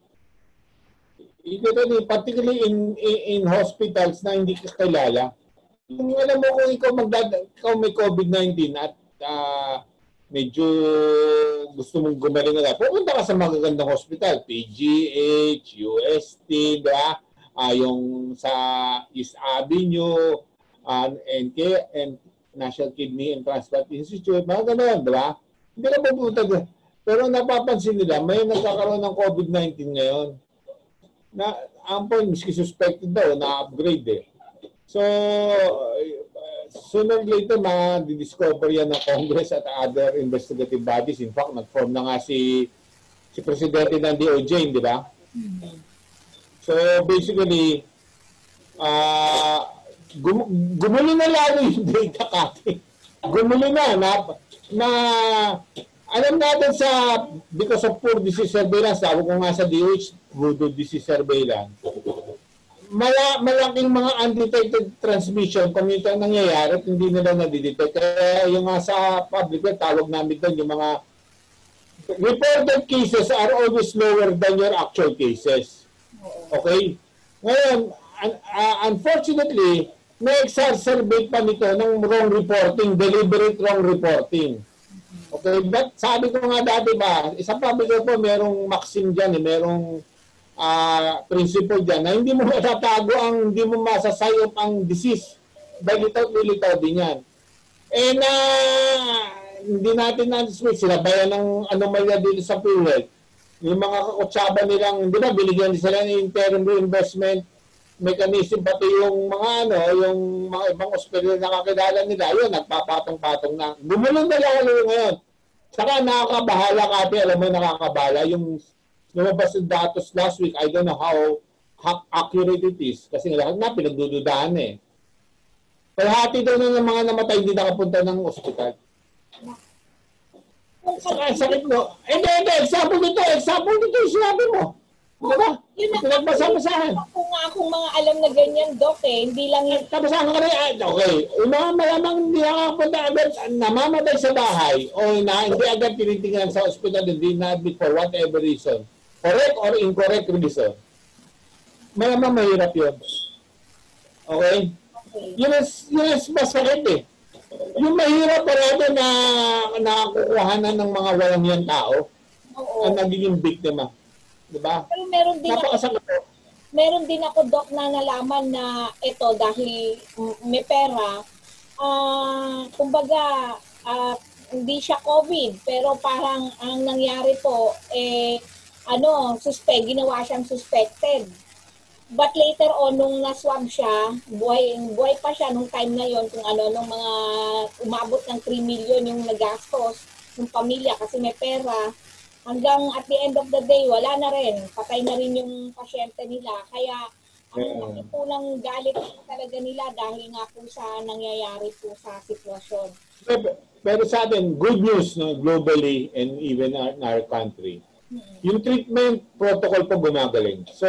Speaker 3: Particularly in hospitals na hindi ka kilala. Kung alam mo kung ikaw may COVID-19 at medyo gusto mong gumaling na, pupunta ka sa magagandang hospital, PGH, UST, diba? Yung sa East Avenue, and National Kidney and Transplant Institute, mga gano'n, diba? Hindi na pupunta doon. Pero napapansin nila, may nagkakaroon ng COVID-19 ngayon. Na, ang point, miski suspected daw, na-upgrade eh. So, sooner or later, ma-discover yan ng Congress at other investigative bodies. In fact, nag-form na nga si Presidente ng DOJ, di ba? So, basically, gumulo na lalo yung data copy. Gumulo na alam natin because of poor disease surveillance, sabi ko nga sa DOH, good disease surveillance, malaking mga undetected transmission kung ito ang nangyayari at hindi nila nadidetect. Kaya yung nga sa public, tawag namin doon, yung mga reported cases are always lower than your actual cases. Okay? Ngayon, unfortunately, na-exacerbate pa nito ng wrong reporting, deliberate wrong reporting. Okay, but sabi ko nga dati ba, isang public po, merong maxim dyan, merong principle dyan, na hindi mo matatago hindi mo masasayop ang disease. Dahil lilitaw din yan. Hindi natin na-dismiss, sinabayan ng anomalya dito sa PhilHealth. Yung mga kakutsaba nilang, di ba, binigyan sila ng interim reinvestment mechanism, pati yung mga yung mga ibang ospital na kakilala nila, yun, nagpapatong-patong na. Gumulong na lalo ngayon. Saka nakakabahala kasi, alam mo nakakabahala, yung lumabas yung datos last week, I don't know how accurate it is, kasi lahat na pinagdududahan eh. Kaya hati daw na ng mga namatay, hindi nakapunta ng ospital. Sakit mo. Example dito yung sinabi mo. Diba? Pinagbasa-basahan.
Speaker 2: Akong mga alam na ganyan, Doc, hindi lang yun.
Speaker 3: Kabasahan ka rin, okay. Yung mga malamang hindi nakapunta agad, namamatay sa bahay, o hindi agad tinitingnan sa ospital, hindi na-admit for whatever reason, correct or incorrect reason, malamang mahirap yun. Okay? Yun is masakit eh. Yung mahirap parado na nakukuhanan ng mga walang yan tao, ang nagiging biktima. Diba?
Speaker 2: Pero meron din ako, Doc, na nalaman na ito dahil may pera, kumbaga, hindi siya COVID, pero parang ang nangyari po, ginawa siyang suspected. But later on, nung na-swab siya, buhay pa siya nung time na yon, kung nung mga umabot ng 3 million yung nagastos ng pamilya kasi may pera. Hanggang at the end of the day, wala na rin. Patay na rin yung pasyente nila. Kaya ang laki po ng galit talaga nila dahil nga po sa nangyayari po sa sitwasyon.
Speaker 3: Pero sa atin, good news globally and even in our country. Yung treatment protocol po gumagaling. So,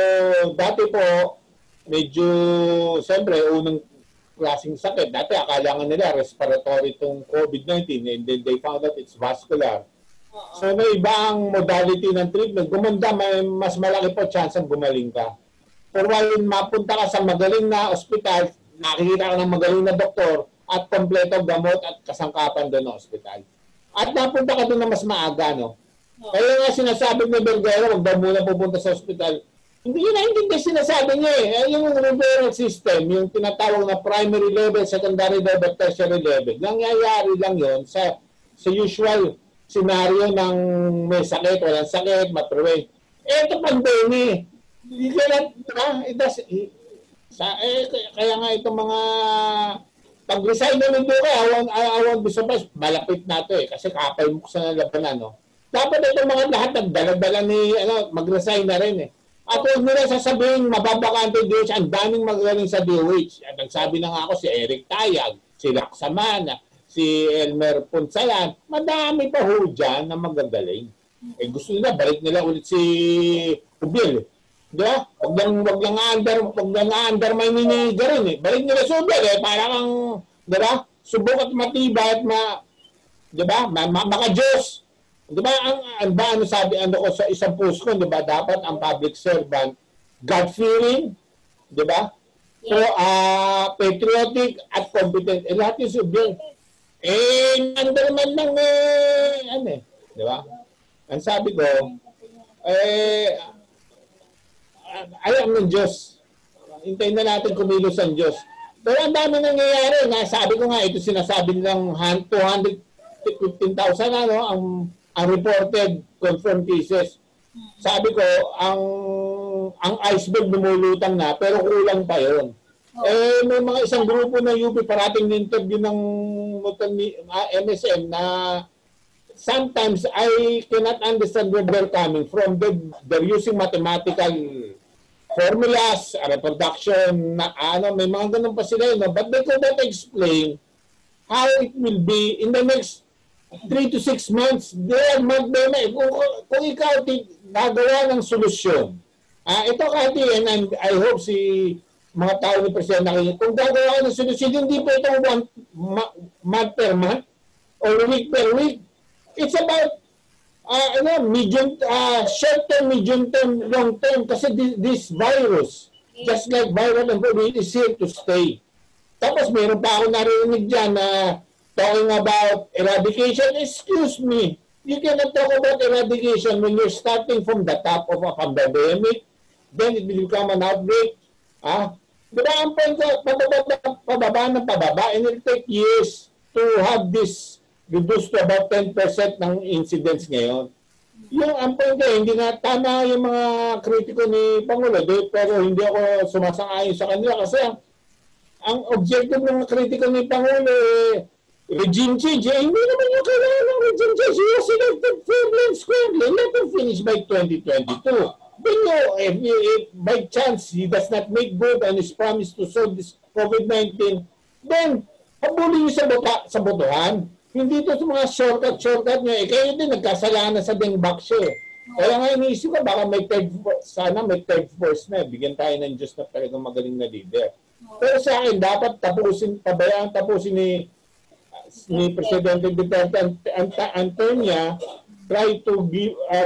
Speaker 3: dati po, medyo, siyempre, unang klaseng sakit. Dati, akala nga nila respiratory itong COVID-19 and then they found out it's vascular. So, may ibang modality ng treatment. Gumanda, may mas malaki po chance ang gumaling ka. Pero while mapunta ka sa magaling na ospital, nakikita ka ng magaling na doktor at kompleto gamot at kasangkapan doon na ospital. At napunta ka doon na mas maaga, no? Kaya nga sinasabi ni Bergera, huwag daw muna pupunta sa ospital. Hindi sinasabi niya eh. Yung referral system, yung tinatawag na primary level, secondary level, tertiary level, nangyayari lang yon sa usual scenario ng may sakit, walang sakit, ma-prevent. Ito pandemic. Kaya nga itong mga pag-resign na nito I won't be surprised, malapit na ito eh, kasi kapay mo sa labanan, no? Dapat itong mga lahat nagdala-dala ni mag-resign na rin eh. At huwag nila sasabihin mababakante DOH, ang daming magaling sa DOH. At nagsabi na nga ako si Eric Tayag, si Laksamana, si Elmer Punsalan, madami pa ho dyan na magagaling. Gusto nila, balik nila ulit si Ubil. Diba? Huwag lang undermine ni Garin eh. Balik nila si Ubil eh. Parang, diba? Subok at matibay at diba? Maka-Diyos. Diba, ano ko sa isang post ko, diba, dapat ang public servant, God-fearing, diba? So, patriotic at competent. Lahat yung subject. Nandaman lang, diba? Ang sabi ko, alam ng Diyos. Hintayin na natin kumilos ang Diyos. Pero ang dami nangyayari. Sabi ko nga, ito sinasabi nilang 215,000, ang reported confirmed cases. Sabi ko, ang iceberg lumulutang na, pero kulang pa yun. May mga isang grupo ng UP parating na-interview ng MSM na sometimes I cannot understand where they're coming from. They're using mathematical formulas, reproduction, may mga ganun pa sila yun. But they could not explain how it will be in the next 3 to 6 months, kung ikaw nagawa ng solusyon. Ito kahit and I hope si mga tao ni Presidente nakikinig, kung gagawa ng solusyon, hindi po ito month per month or week per week. It's about short term, medium term, long term. Kasi this virus, just like viral and COVID, is here to stay. Tapos meron pa ako narinig dyan na talking about eradication. Excuse me, you cannot talk about eradication when you're starting from the top of a pandemic, then it will become an outbreak. Di ba ang point ko, pababa ng pababa, and it will take years to have this reduced to about 10% ng incidents ngayon. Yung ang point ko, hindi nga tama yung mga kritiko ni Pangulo, pero hindi ako sumasang-ayon sa kanila kasi ang objective ng kritiko ni Pangulo regime change. Hindi naman yung kailangan ng regime change. He was elected fairly and squarely. Let him finish by 2022. Then if by chance he does not make good on his promise to solve this COVID-19, then habulin niyo sa botohan. Hindi ito sa mga shortcut niya. Kayo din nagkasalanan sa Dengbaksya. Kaya nga iniisip ko, baka sana may third force na. Bigyan tayo ng Diyos na talagang magaling na leader. Pero sa akin, dapat pabayaan tapusin ni Presidente Duterte Antonia, try to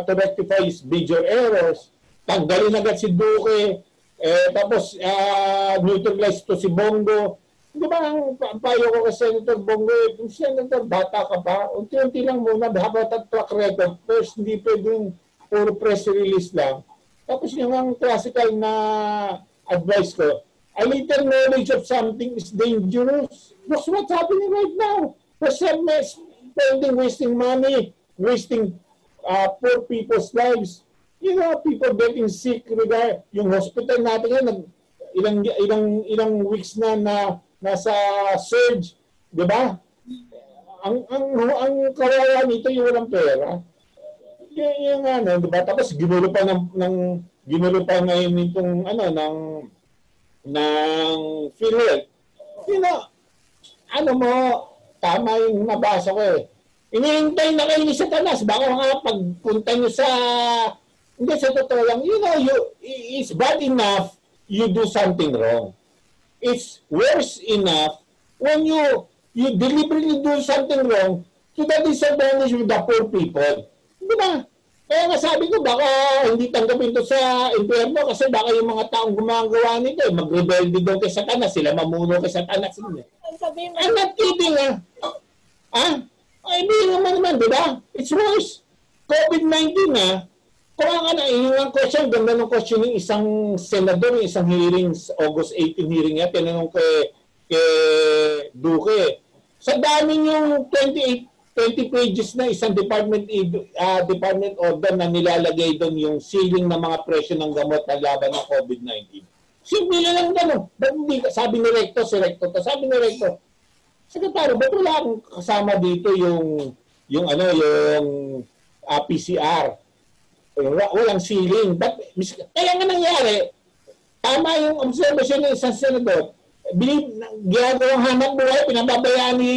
Speaker 3: rectify his major errors, tanggalin agad si Duque, tapos neutralize to si Bongo. Di ba ang payo ko kay Senator Bongo, Senator, bata ka pa, unti-unti lang muna, dapat at track record. First, hindi pwedeng puro press release lang. Tapos yung ang classical na advice ko, a little knowledge of something is dangerous. Look what's happening right now. We're spending, wasting money, wasting poor people's lives. You know, people getting sick. Yung hospital natin yan, ilang weeks na nasa surge, di ba? Ang kawawa nito yung walang pera. Yung ano, di ba? Tapos ginulo pa ngayon nitong ng PhilHealth. You know, tama yung nabasa ko eh. Inihintay na kayo ni Satanas. Baka nga pagpunta nyo sa... Hindi, sa totoo lang. You know, it's bad enough you do something wrong. It's worse enough when you deliberately do something wrong to the disadvantage of the poor people. Di ba? Kaya nga sabi ko, baka hindi tanggapin ito sa impyerno kasi baka yung mga taong gumagawa nito, mag-rebelde doon kay Satanas, sila mamuno kay Satanas. I'm not kidding, Ay, hindi naman, di ba? It's worse. COVID-19, kung ang question, ganda ng question ng isang senador, yung isang hearings, August 18 hearing niya, tinanong kay Duque. Sa dami yung 20 pages na isang department order na nilalagay doon yung ceiling ng mga presyo ng gamot na laban ng COVID-19. Simple lang gano'n. Sabi ni Recto, sabi ni Recto, Sekretary, ba't wala akong kasama dito yung PCR? Walang ceiling. Kaya nga nangyari, tama yung observation ng isang senador, ginagawang hanap buhay, pinababayaan ni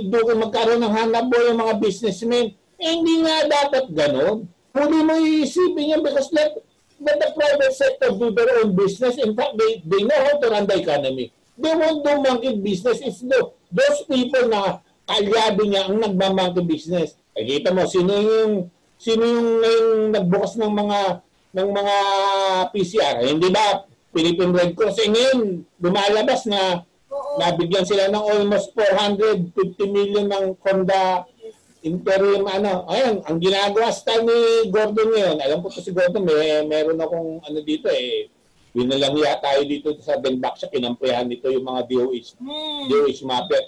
Speaker 3: Duque magkaroon ng hanap buhay yung mga businessmen. Hindi nga dapat ganon. Huli mo iisipin yan because let the private sector do their own business. In fact, they know how to run the economy. They won't do monkey business. It's those people na kalyado niya ang nagmamonkey business. Kita mo, sino yung nagbukas ng mga PCR? Hindi ba Philippine Red Cross? Ngayon, lumalabas na nabigyan sila ng almost 450 million ng konda interim Ayan, ang ginagawa style ni Gordon ngayon. Alam ko si Gordon, meron akong dito binalangya tayo dito sa Dengbaksya, kinampihan nito yung mga DOH mafia.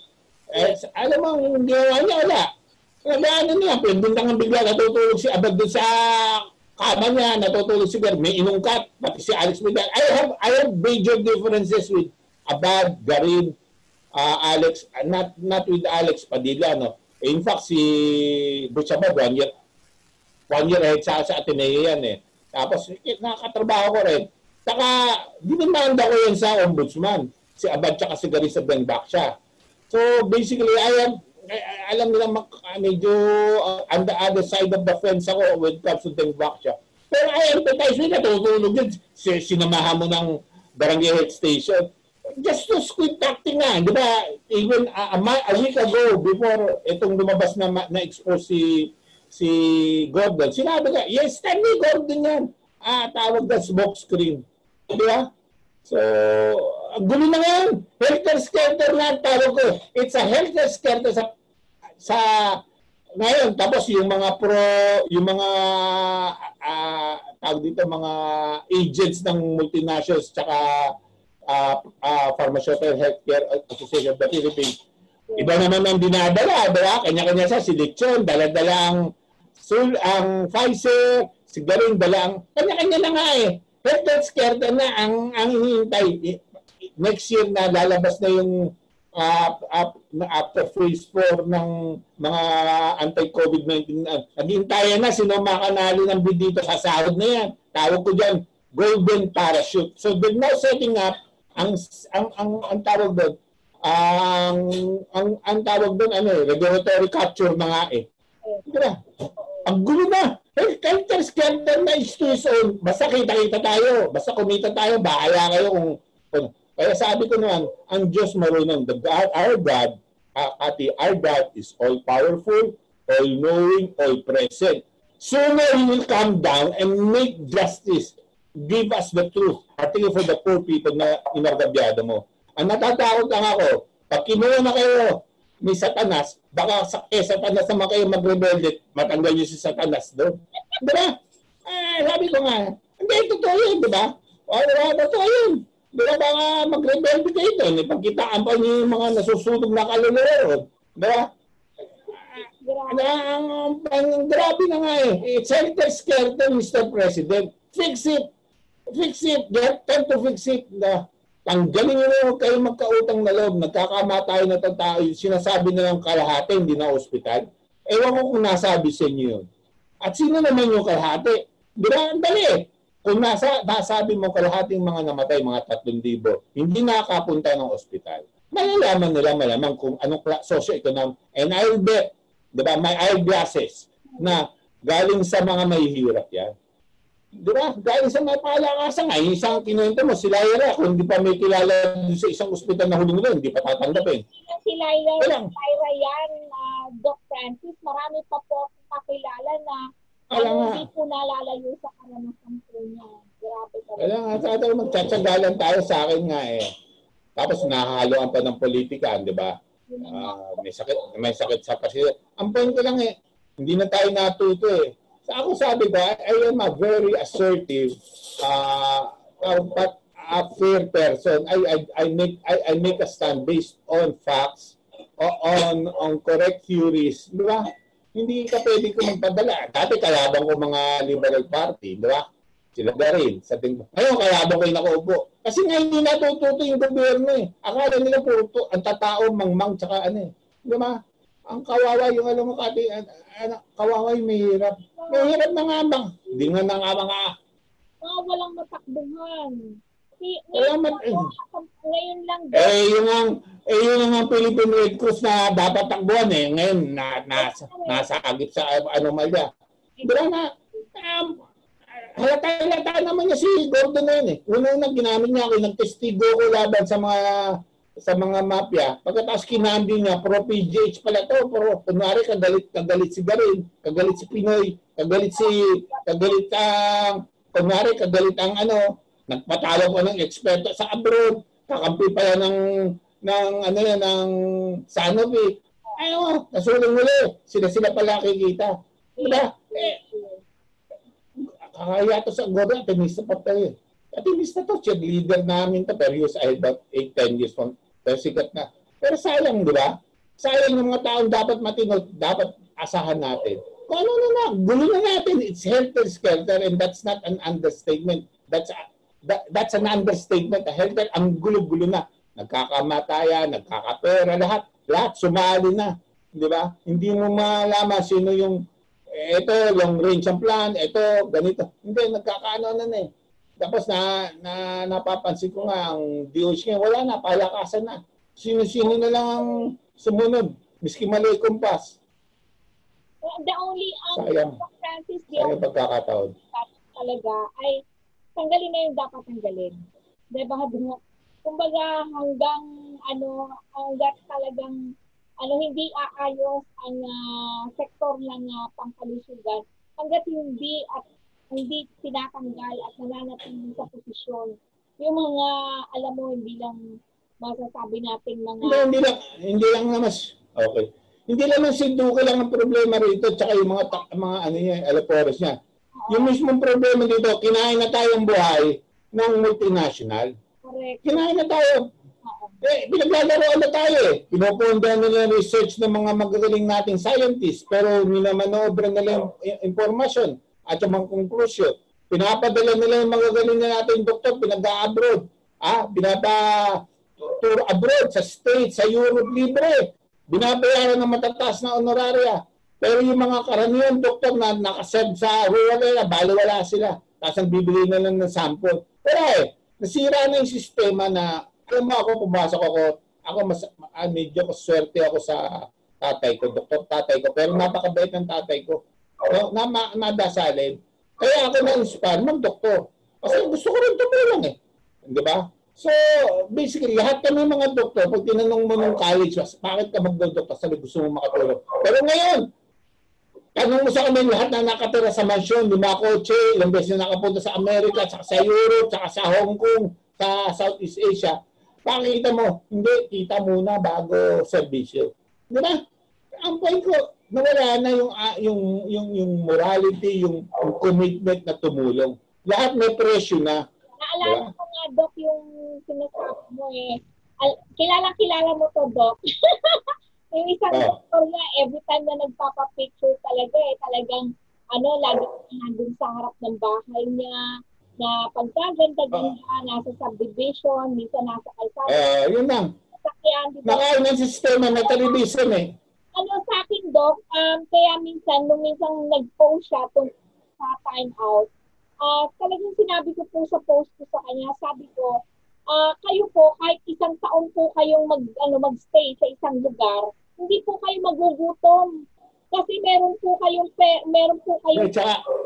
Speaker 3: Alam mo, ang ginawa niya, wala. Niya, pwedeng bigla natutulog si Abad doon sa kama niya, natutulog si Gar, may inungkat, pati si Alex Vidal. I have major differences with Abad, Garin, Alex, not with Alex Padilla, no. In fact, si Butch Abad, one year ahead sa Ateneo yan eh. Tapos, nakakatrabaho ko rin. Saka, dinimanda ko yan sa ombudsman, si Abad tsaka si Garin sa Dengbaksya. So, basically, alam nila medyo on the other side of the fence ako when it comes to Dengbaksya. Pero I empathize with that. Tutulog yun. Sinamahan mo ng barangay health station. Just to squid tactic nga. Di ba? Even a week ago, before itong lumabas na expose si Gordon, sinabi ka, yes, Stanley Gordon yan. Tawag na smoke screen. Di ba? So, Ang gulo na ngayon. Helter-skelter na ang tawag ko. It's a helter-skelter sa ngayon. Tapos yung mga yung mga tawag dito, mga agents ng multinationals tsaka Pharmaceutical Healthcare Association of the Philippines. Iba naman ang dinadala, diba? Kanya-kanya sa si Lechon, dala-dala ang Pfizer, si Garing, dala ang kanya-kanya na nga eh. Helter-skelter na ang hinihintay. Next year na lalabas na yung after phase 4 ng mga anti-COVID-19. Naghintayan na sino makanalo ng bid dito sa sahod na yan. Tawag ko dyan, golden parachute. So they're now setting up ang tawag doon, ang tawag doon, regulatory capture na nga eh. Diba? Ang gulo na. Helter-skelter na is to his own. Basta kita-kita tayo. Basta kumita tayo. Bahala kayo kung kaya sabi ko naman, ang Diyos marunong. Our God, our God is all-powerful, all-knowing, all-present. Sooner He will come down and make justice. Give us the truth. Particularly for the poor people na inagabyado mo. Ang natatakot lang ako, pag kinuha na kayo ni Satanas, baka Satanas naman kayo mag-rebelde, matanggal niyo si Satanas doon. Diba? Sabi ko nga, hindi, totoo yun, diba? Totoo yun. Diba baka mag-rebelde kayo doon? Ipagkitaan pa niyo yung mga nasusunog na kaluluwa. Diba? Ang grabe na nga eh. It's helter-skelter, Mr. President. Fix it. Fix it. Get time to fix it. Tanggalin nyo kayo magkautang na loob. Nagkakamatayo na itong tao. Sinasabi na ng kalahati, hindi na ospital. Ewan ko kung nasabi sa inyo yun. At sino naman yung kalahati? Diba? Ang dali eh. Kung nasabi mo kalahating mga namatay, mga 3,000, hindi nakapunta ng ospital. Malalaman nila malamang kung anong socio-economic. And I'll bet, diba, my eyeglasses na galing sa mga mahihirap yan. Diba? Galing sa mga palakasan nga. Yung isang kinuwento mo, si Lyra, kung hindi pa may kilala sa isang ospital na huling-huling, hindi pa tatanggapin.
Speaker 2: Si Lyra yan, Doc Francis, marami pa po kakilala na hindi po nalalayo sa karanasan po niya. Grabe ka rin.
Speaker 3: Kaya nga, magtsatsagalan tayo sa akin nga eh. Tapos nahahaluan pa ng politika, di ba? May sakit sa pasyente. Ang point ko lang eh, hindi na tayo natuto eh. Sa ako sabi ko, I am a very assertive, but a fair person. I make a stand based on facts, on correct theories, di ba? Hindi ka pwede ko magpadala. Dati kalabang ko mga Liberal Party, di ba? Sila rin. Ngayon kalabang ko yung nakaupo. Kasi ngayon hindi natututo yung gobyerno eh. Akala nila puro ang tatao, mangmang, tsaka ano eh. Di ba? Ang kawawa yung alam mo kati, kawawa yung mahirap. Mahirap na nga bang? Hindi nga na nga mga...
Speaker 2: walang matakbuhan. Ngayon lang.
Speaker 3: Yun ang Philippine Red Cross na dapat takbuhan eh. Ngayon, nasa agip sa anomalya. Diba na, halata naman niya si Gordon na yun eh. Unang ginamit niya ako, nagtestigo ko laban sa mga mafia. Pagkatapos kinambi niya, pro-PGH pala to. Kunwari, kagalit si Garin, kagalit si Pinoy, kagalit ang nagpatawag ko ng eksperto sa abroad, kakampi pala ng Sanofi. Ayun, nasulang muli. Sila pala kikita. Diba? Kakaya to sa Gordon, atimista pa tayo. Atimista to, cheerleader namin to, pero I had about 8-10 years from, pero sikat na. Pero sayang, diba? Sayang ng mga taong dapat matino, dapat asahan natin. Kung ano na, gulo na natin. It's helter-skelter and that's not an understatement. That's an understatement. Helter, ang gulo-gulo na. Nagkakamatayan, nagkakapera, lahat sumali na. Di ba? Hindi mo malaman sino yung ito, long range ang plan, ito, ganito. Hindi, nagkakaano na eh. Tapos napapansin ko nga, ang DOH nga, wala na, palakasan na. Sino-sino na lang ang sumunod. Miski mali kumpas.
Speaker 2: The only Francis,
Speaker 3: sayang pagkakataon.
Speaker 2: Talaga ay tanggalin na yung dapat tanggalin. Diba? Kumbaga hanggat talagang hindi aayos ang sektor ng pangkalusugan, hanggat hindi tinatanggal at nananatili sa posisyon yung mga, alam mo, hindi lang masasabi natin mga...
Speaker 3: Hindi lang na mas... Okay. Hindi lang si Duque lang ang problema rito, tsaka yung mga ano niya, alapores niya. Yung mismong problema dito, kinain na tayong buhay ng multinational.
Speaker 2: Correct.
Speaker 3: Kinain na tayo. Pinaglalaro na tayo eh. Pinupundan nila research ng mga magagaling nating scientists, pero minamanobra nila yung informasyon at yung mga conclusion. Pinapadala nila yung magagaling na nating doktor, pinag-abroad. Tour abroad, sa States, sa Europe, libre. Binabayaran ng matataas na honoraria. Pero yung mga karaniwan doktor na nakaserve sa rural area, baliwala sila. Tapos ang bibigay na lang ng sample. Pero nasira na yung sistema na, alam mo ako, pumasok ako medyo swerte ako sa tatay ko, doktor tatay ko, pero napakabait ng tatay ko. Nadasalin. Kaya ako na-inspire mag-doktor. Kasi gusto ko rin tumulong eh. Di ba? So, basically, lahat kami mga doktor, pag tinanong mo ng college, bakit ka mag-doktor? Sabi, gusto mo makatulong. Pero ngayon, tanong mo sa kami lahat na nakatira sa mansyon, 5 kotse, ilang beses na nakapunta sa Amerika, saka sa Europe, saka sa Hong Kong, sa Southeast Asia. Pakita mo, hindi, kita muna bago serbisyo. Di ba? Ang point ko, nawala na yung morality, yung commitment na tumulong. Lahat may presyo na.
Speaker 2: Naalala ko nga, Doc, yung sinasabi mo eh. Kilala mo to, Doc. Yung isang doktor nga, every time na nagpapapicture talaga eh, talagang lagi nandun sa harap ng bahay niya, na pagkaganda-ganda, nasa subdivision, minsan nasa kalsada.
Speaker 3: Yun lang.
Speaker 2: Sakyan, diba?
Speaker 3: Nakain ng sistema na television eh.
Speaker 2: Sa akin, Doc, kaya nung minsan nag-post siya sa time out, talagang sinabi ko po sa post ko sa kanya, sabi ko, kayo po, kahit isang taon po kayong mag-stay sa isang lugar, hindi po kayo magugutom. Kasi meron po kayong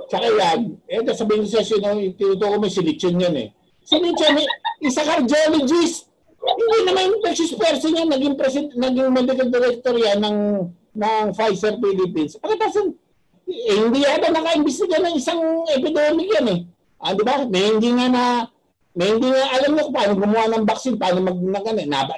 Speaker 3: Tsaka yan, ito sabihin ko sa tinutuko mo si Lichon yan eh. Si Lichon, isa cardiologist. Hindi naman infectious person yan, naging medical director yan ng Pfizer Philippines. Pagkatasan, hindi yata naka-imbestiga ng isang epidemic yan eh. Di ba? May hindi nga alam mo paano gumawa ng vaccine, paano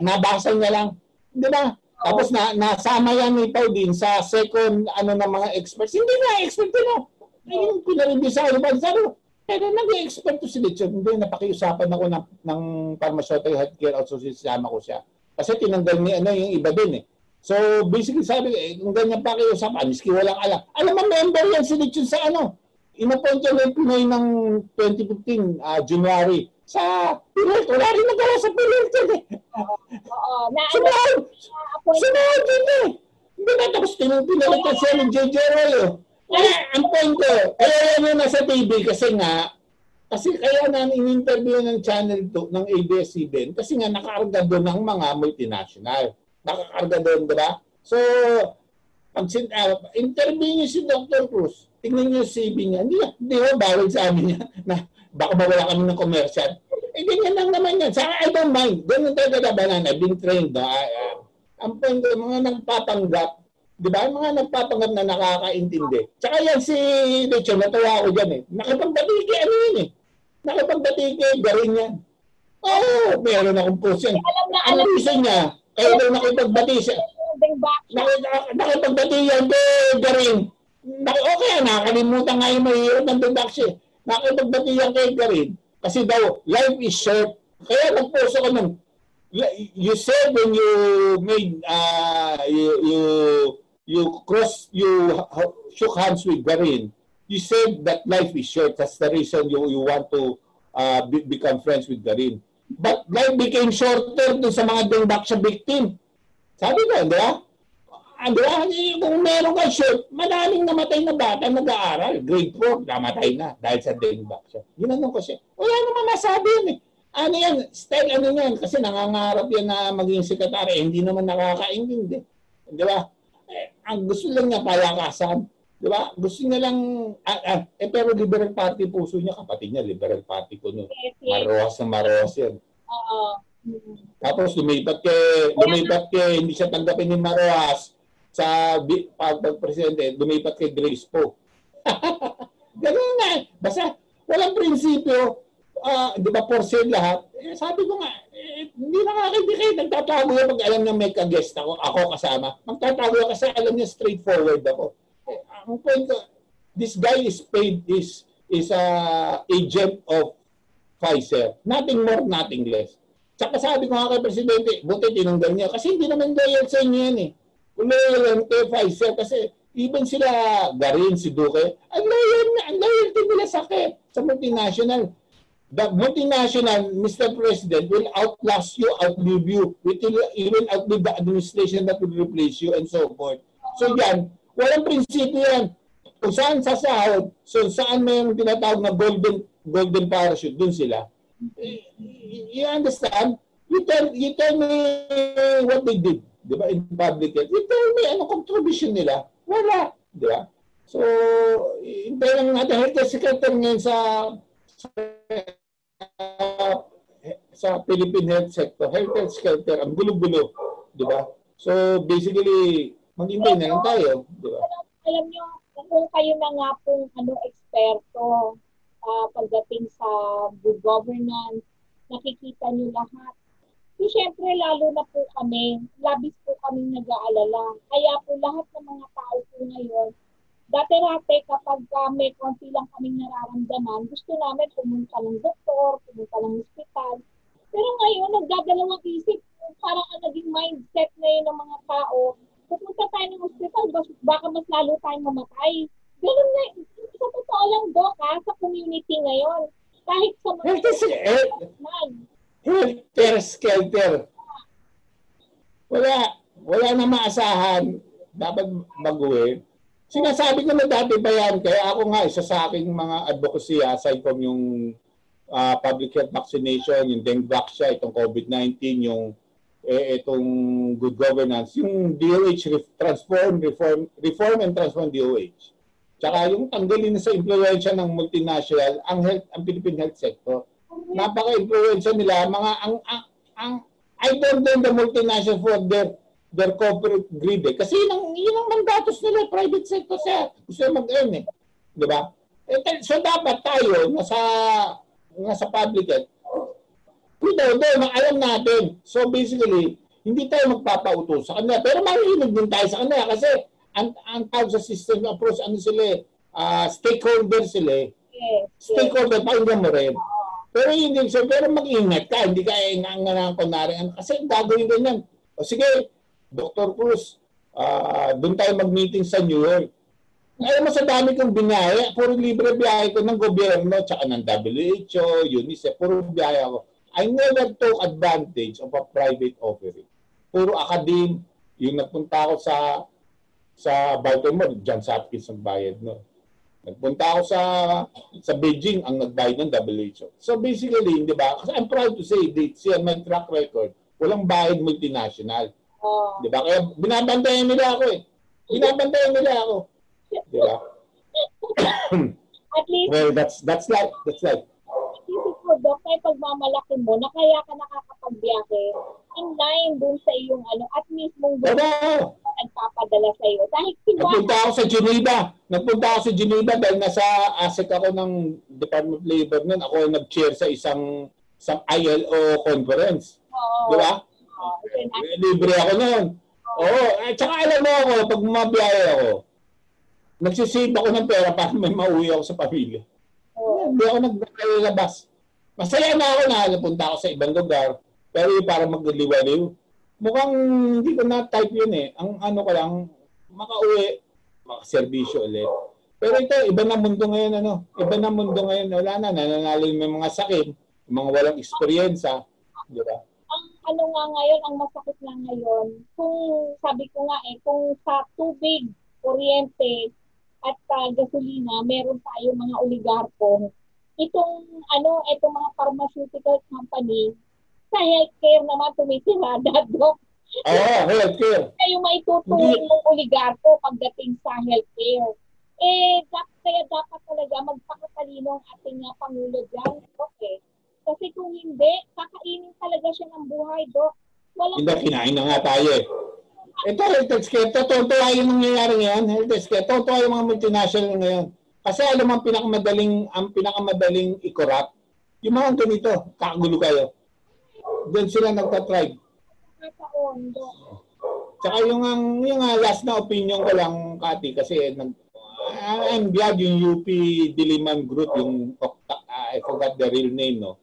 Speaker 3: nabasa niya lang. Di ba? Tapos nasama yan ni Pau din sa second ng mga experts. Hindi na expert yun. Yung pinareview sa sabi, pero nag-expert to si Lichon. Hindi, napakiusapan ako ng Pharmaceutical Healthcare Association, ko siya. Kasi tinanggal niya yung iba din eh. So basically sabi, kung ganyan pakiusapan, miski walang alam. Alam mo, member yan si Lichon sa inappoint yung Pinoy ng 2015, January. Sa Pilit, wala rin nagawa sa Pilit eh. Sunod din eh. Hindi na tapos pinalitan siya ng JJ Royo. Ang point ko, kaya yan nasa TV kasi kaya na in-interview ng Channel 2 ng ABS-CBN kasi nga nakakarga doon ng mga multinational. Nakakarga doon, diba? So, pag interview niyo si Dr. Cruz, tingnan niyo yung CV niya, hindi ba bawal sa amin niya na baka mawala kami ng commercial. Ganyan lang naman yan. Saka I don't mind. Ganyan talaga naman. I've been trained. Ang point ko, mga nagpapanggap, di ba? Mga nagpapanggap na nakakaintindi. Tsaka yan si Lichon, natuwa ako dyan eh. Nakipagbatiki, nakipagbatiki, garin yan. Meron akong post yan. Ano reason niya? Kaya daw nakipagbati siya. Nakipagbati yan, garin. Okay, nakakalimutan nga yung mahirap ng deduction. Nakipagbati yan kay garin. Kasi daw, life is short. Kaya nag-post ako ng, you said when you made, you shook hands with Garin, you said that life is short. That's the reason you want to become friends with Garin. But life became shorter dun sa mga Dengbaksya victim. Sabi ko, di ba? Kung meron ka short, maraming namatay na bata nag-aaral. Grade 4, namatay na dahil sa Dengbaksya. Ginanong ko siya. Wala naman masabi yun eh. Ano yan? Style ano yan? Kasi nangangarap yan na maging sekretary. Hindi naman nakakaintindi. Di ba? Ang gusto lang niya palakasan. Di ba? Gusto niya lang... pero Liberal Party puso niya. Kapatid niya, Liberal Party ko nun. Maroas na maroas yan. Tapos lumipat kay hindi siya tanggapin ni Maroas sa pag-presidente, lumipat kay Grace Poe. Ganun nga. Basta walang prinsipyo. di ba for sale lahat? Sabi ko nga, hindi kayo nagtatago yan pag alam niya may ka-guest ako kasama. Magtatago yan kasi alam niya straightforward ako. Ang point ko, this guy is paid, is a agent of Pfizer. Nothing more, nothing less. Tsaka sabi ko nga kay Presidente, buti tinanggal niya. Kasi hindi naman loyal sa inyo yan eh. Loyal yan kay Pfizer kasi even sila Garin, si Duque, ang loyalty nila sa multinational. The multinational, Mr. President, will outlast you, outlive you. It will outlive the administration that will replace you and so forth. So yan, walang prinsipyo yan. Kung saan sasahod, so saan may tinatawag na golden parachute, dun sila. You understand? You tell me what they did, di ba, in public health. You tell me ano contribution nila. Wala, di ba? So, hintay lang natin health secretary ngayon sa Philippine health sector. Health sector, ang gulo-gulo, di ba? So, basically, maghintay na lang tayo, di ba?
Speaker 2: Alam niyo, kung kayo na nga pong eksperto pagdating sa good governance, nakikita niyo lahat. So, syempre, lalo na po kami, labis po kami nag-aalala. Kaya po lahat ng mga tao po ngayon, dati-dati kapag may konti lang kaming nararamdaman, gusto namin pumunta ng doktor, pumunta ng hospital. Pero ngayon, nagdadalawang isip, parang naging mindset na yun ng mga tao, pupunta tayo ng hospital, baka mas lalo tayong mamatay. Ganun na, sa totoo lang, Doc, sa community ngayon. Kahit sa mga
Speaker 3: helter-skelter. Wala na maasahan, dapat baguhin. Sinasabi ko na dati pa yan, kaya ako nga, isa sa aking mga advocacy, aside from yung public health vaccination, yung dengue vaccine, itong COVID-19, yung itong good governance, yung DOH, reform and transform DOH. Tsaka yung tanggalin sa impluwensya ng multinational, ang Philippine health sector. Napaka-influensya nila, I don't blame the multinational for their corporate greed eh. Kasi yun ang mandatos nila, private sector siya. Gusto mag-earn eh. Diba? So dapat tayo, nasa public health, alam natin. So basically, hindi tayo magpapautos sa kanila. Pero makikinig din tayo sa kanila kasi ang tawag sa system approach, stakeholder sila. Stakeholder, pakinggan mo rin. Pero hindi siya, pero mag-ingat ka, hindi ka inangangan kunwari. Kasi gagawin ganyan. O sige, Dr. Cruz, doon tayo mag-meeting sa New York. Alam mo sa dami kong binaya, puro libre biyahe ko ng gobyerno, tsaka ng WHO, UNICEF, puro biyahe ako. I never took advantage of a private offering. Puro academe, yung nagpunta ako sa Baltimore, Johns Hopkins ang bayad, no? Nagpunta ako sa Beijing, ang nagbayad ng WHO. So basically, di ba? Kasi I'm proud to say, see on my track record, walang bayad multinational. Di ba? Kaya binabantayan nila ako eh. Binabantayan nila ako. Di ba?
Speaker 2: At least,
Speaker 3: well, that's life.
Speaker 2: ito, Dok, may pagmamalaki mo na kaya ka nakakapagbiyahe in line dun sa iyong at mismong nagpapadala sa iyo. Dahil
Speaker 3: Nagpunta ako sa Geneva dahil nasa ASEC ako ng Department of Labor nun. Ako nag-chair sa isang ILO conference. Di ba? Libre ako nun. Oo. Tsaka alam mo ako, pag mabiyahe ako, nagsisave ako ng pera para may mauwi ako sa pamilya. Hindi ako naglalabas. Masaya na ako na napunta ako sa ibang lugar, pero para magliwaliw. Mukhang hindi ko na-type yun eh. Ang ko lang, makauwi, makaservisyo ulit. Pero ito, iba na mundo ngayon, Iba na mundo ngayon. Wala na, nananalo yung mga sakit, yung mga walang eksperyensya. Di ba?
Speaker 2: Ang nga ngayon, ang masakit lang ngayon, kung sabi ko nga kung sa tubig, kuryente, at gasolina, meron tayo mga oligarko. Itong mga pharmaceutical company, sa healthcare naman tumitirada, Dok.
Speaker 3: Healthcare.
Speaker 2: Kaya yung maitutuloy ng oligarko pagdating sa healthcare. Kaya dapat talaga magpakatalino ang ating Pangulo dyan, Dok. Kasi kung hindi, kakainin talaga siya ng buhay, Dok.
Speaker 3: Hindi, kinain na nga tayo eh. Ito, health care. Totoo yung nangyayari ngayon. Health care. Totoo yung mga multinational ngayon. Kasi alam mo, ang pinakamadaling i-corrupt, Yung mga ganito, kagulo kayo. Doon sila nagtatribe. Tsaka yung last na opinion ko lang, Kati, kasi I'm glad yung UP Diliman group, yung I forgot the real name, no?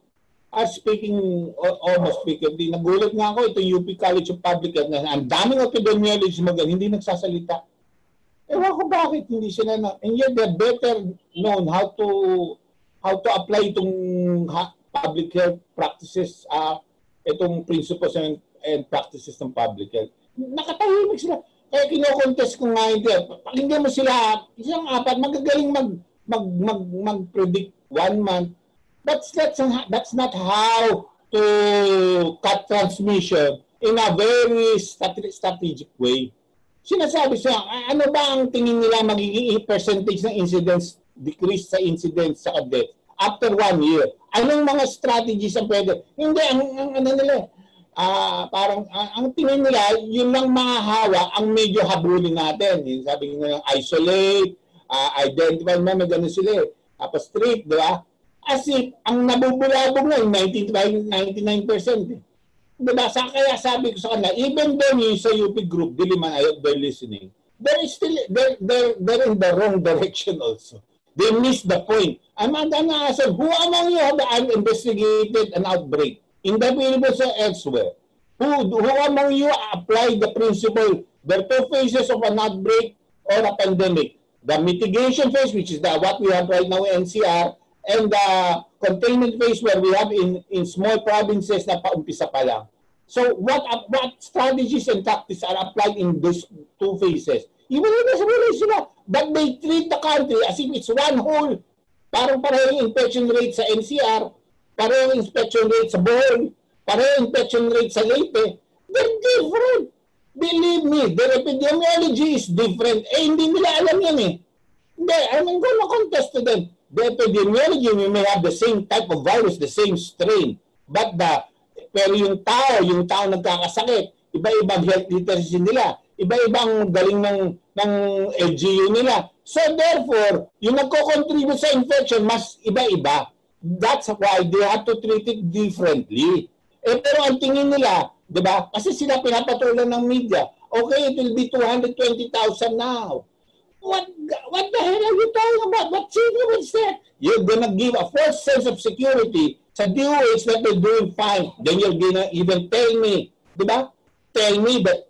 Speaker 3: Almost frequently, nagulat nga ako, itong UP College of Public Health, na ang daming epidemiologists hindi nagsasalita. Ewan ko bakit hindi sila and yet they're better known how to apply itong public health practices, itong principles and practices ng public health. Nakatahimik sila. Kaya kino-contest ko nga hindi. Pakinggan mo sila, isang apat, magagaling mag-predict 1 month. That's not how to cut transmission in a very strategic way. Sinasabi siya, ano ba ang tingin nila magiging percentage ng incidence, decrease sa incidence sa death after 1 year? Anong mga strategies ang pwede? Hindi, ano nila, parang ang tingin nila, yun lang mga hawa ang medyo habulin natin. Yung sabi nila, isolate, identify, may gano'n sila. Tapos treat, di ba? As if, ang nabubulabog na, 99%. Diba? Kaya sabi ko sa kanila, even though yung sa UP group, Diliman, I hope they're listening, they're in the wrong direction also. They missed the point. I'm asking, who among you have investigated an outbreak in the Philippines or elsewhere? Who among you applied the principle, there are 2 phases of an outbreak or a pandemic? The mitigation phase, which is what we have right now in NCR, and the containment phase where we have in small provinces na paumpisa pa lang. So what strategies and tactics are applied in those 2 phases? Even if sila, but they treat the country as if it's one whole. Parang parehong infection rate sa NCR, parehong infection rate sa Bohol, parehong infection rate sa Leyte. They're different. Believe me, their epidemiology is different. Hindi nila alam yan eh. Hindi, I'm gonna contest to them. The epidemiology, we may have the same type of virus, the same strain. But pero yung tao nagkakasakit, iba-ibang health literacy nila, iba-ibang galing ng LGU nila. So therefore, yung nagko-contribute sa infection, mas iba-iba. That's why they have to treat it differently. Pero ang tingin nila, di ba? Kasi sila pinapatulan ng media. Okay, it will be 220,000 now. What the hell are you talking about? What secret is that? You're gonna give a false sense of security sa DOH that they're doing fine. Then you're gonna even tell me, di ba? Tell me that,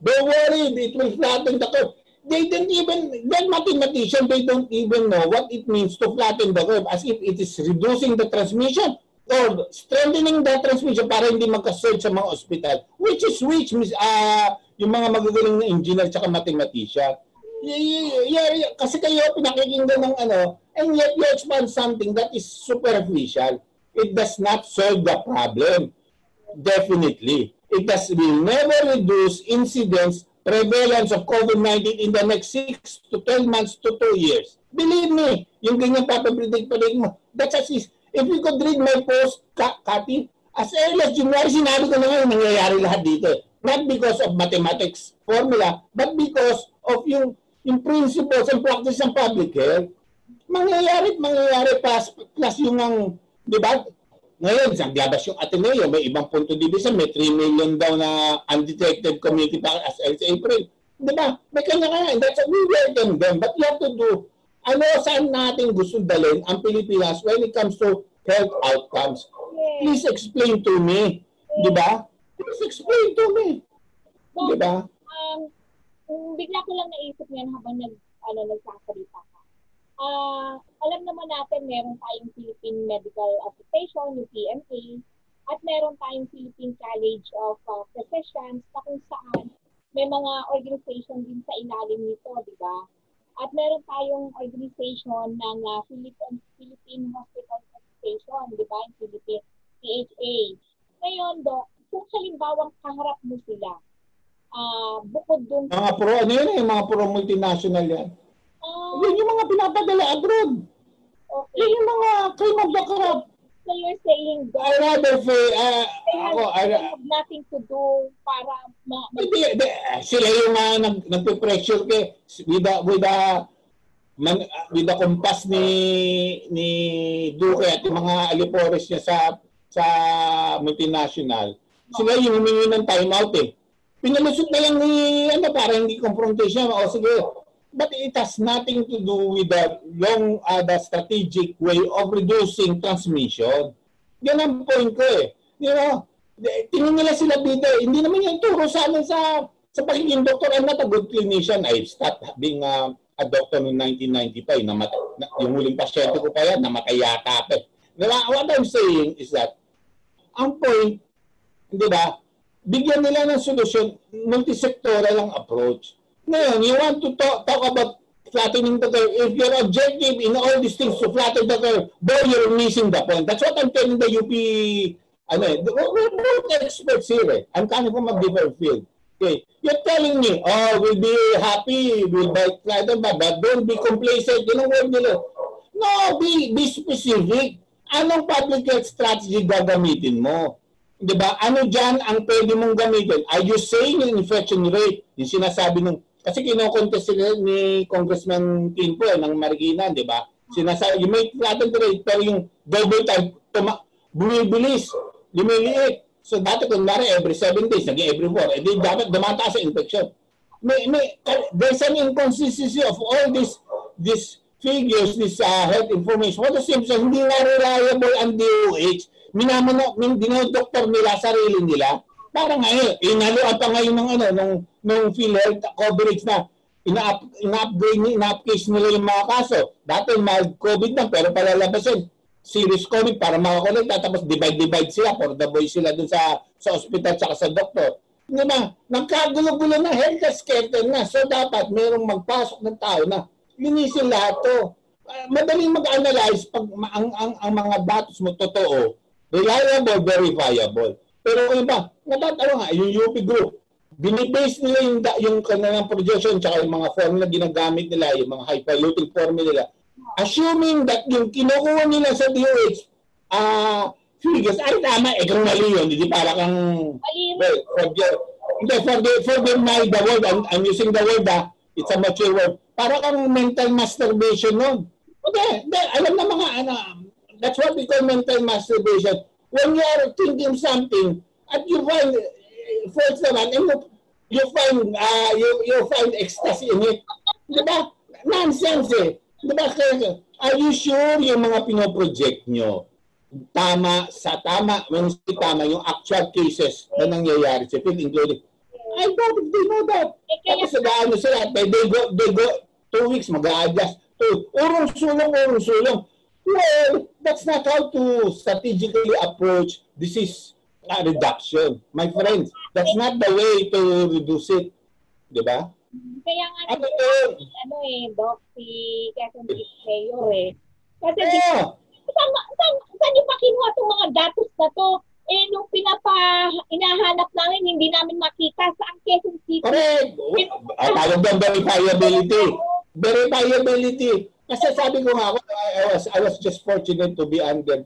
Speaker 3: don't worry, it will flatten the curve. They didn't even, that mathematician, they don't even know what it means to flatten the curve, as if it is reducing the transmission or strengthening the transmission para hindi magka-surge sa mga ospital. Which, yung mga magagaling na engineer tsaka mathematician. Kasi kayo pinakikinggan ng and yet you expand something that is superficial. It does not solve the problem. Definitely. It will never reduce incidence, prevalence of COVID-19 in the next 6 to 12 months to 2 years. Believe me, yung ganyan papapredict mo. That's as is. If you could read my post, Kati, as early as January, sinabi ko na ngayon, nangyayari lahat dito. Not because of mathematics formula, but because of yung principles and practice ng public health. Mangyayari plus yung di ba? Ngayon, naglabas yung Ateneo, may ibang punto division, may 3 million daw na undetected community as early as April. Di ba? May kanya-kanya. That's what we welcome them. But you have to do, saan natin gusto dalhin ang Pilipinas when it comes to health outcomes? Please explain to me. Di ba? Please explain to me. Di ba?
Speaker 2: Bigla ko lang naisip yan habang nagsasalita ka. Alam naman natin meron tayong Philippine Medical Association, yung PMA, at meron tayong Philippine College of Physicians na kung saan may mga organization din sa ilalim nito, di ba? At meron tayong organization ng Philippine Hospital Association, di ba? Yung Philippine PHA. Ngayon, kung halimbawa kaharap mo sila, bukod dun...
Speaker 3: Mga pro multinational yan. Yun yung mga pinapadala abroad.
Speaker 2: Okay.
Speaker 3: Yun yung mga cream of the crop.
Speaker 2: So you're saying that
Speaker 3: I rather say,
Speaker 2: have nothing to do para
Speaker 3: sila yung nagpe-pressure with the with the compass ni Duque at yung mga alipores niya sa multinational, sila yung humingi ng timeout eh. Pinalusot na lang ni, para hindi confrontation. O sige, but it has nothing to do with the strategic way of reducing transmission. Yan ang point ko eh. You know, tingin nila sila bida. Hindi naman yung turo sa amin sa pagiging doktor. I'm not a good clinician. I stopped being a doctor noong 1995. Yung huling pasyente ko pa yan, namatay yata pa. What I'm saying is that, ang point, di ba, bigyan nila ng solusyon, multisectoral ang approach. Ngayon, you want to talk about flattening the curve. If your objective in all these things to flatten the curve, boy, you're missing the point. That's what I'm telling the UP. We're both experts here. Eh. I'm coming from a different field. Okay, you're telling me, we'll be happy, we'll flatten, but don't be complacent. Yun ang word nila. No, be specific. Anong public health strategy gagamitin mo? Diba? Ano dyan ang pwede mong gamitin? Are you saying yung infection rate? Yung sinasabi nung, kasi kinokontest sila ni Congressman Tinpo ng Marikina, di ba? Sinasabi, you may flatten the rate, pero yung double time, bumibilis, lumiliit. So dati kung nari every 7 days, naging every 4, edi dapat dumataas sa infection. There's an inconsistency of all these figures, this health information. What the Simpson, hindi nga reliable ang DOH. Dinodoktor nila sarili nila. Parang ngayon, inaluan pa ngayon ng PhilHealth coverage na ina-upcase nila yung mga kaso. Dati mild COVID na, pero palalabasin. Serious COVID para makakolekta, tapos divide sila, for the boy sila dun sa ospital tsaka sa doktor. Hindi ba? Nagkagulo-gulo na health scatter na. So dapat mayroong magpasok ng tao na linisin lahat to. Madaling mag-analyze pag ang mga datos mo totoo, reliable, verifiable. Pero kung iba, natatalo nga, yung UP group, binibase nila yung kanilang projection tsaka yung mga formula ginagamit nila, yung mga hyperloading formula nila. Assuming that yung kinukuha nila sa DOH, figures, ay tama, kung mali yun, hindi para kang, well, for the word, I'm using the word, it's a mature word, para kang mental masturbation nun. Okay, alam na mga, that's what we call mental masturbation. When you are thinking something, at you find, first naman, and you find ecstasy in it. Diba? Nonsense eh. Diba? Are you sure yung mga pinoproject nyo, tama, when tama yung actual cases na nangyayari sa field, including, I doubt if they know that. Tapos ano sila, they go 2 weeks, mag-a-adjust. Urong sulong. Well, that's not how to strategically approach disease reduction. My friends, that's not the way to reduce it. Diba?
Speaker 2: Kaya nga Doc, si Quezon City Mayor eh. Kasi saan yung makinuha itong mga datos na to? Nung inahanap namin, hindi namin makita saan Quezon City.
Speaker 3: Correct. Tawag doon verifiability. Kasi sabi ko nga, I was just fortunate to be under,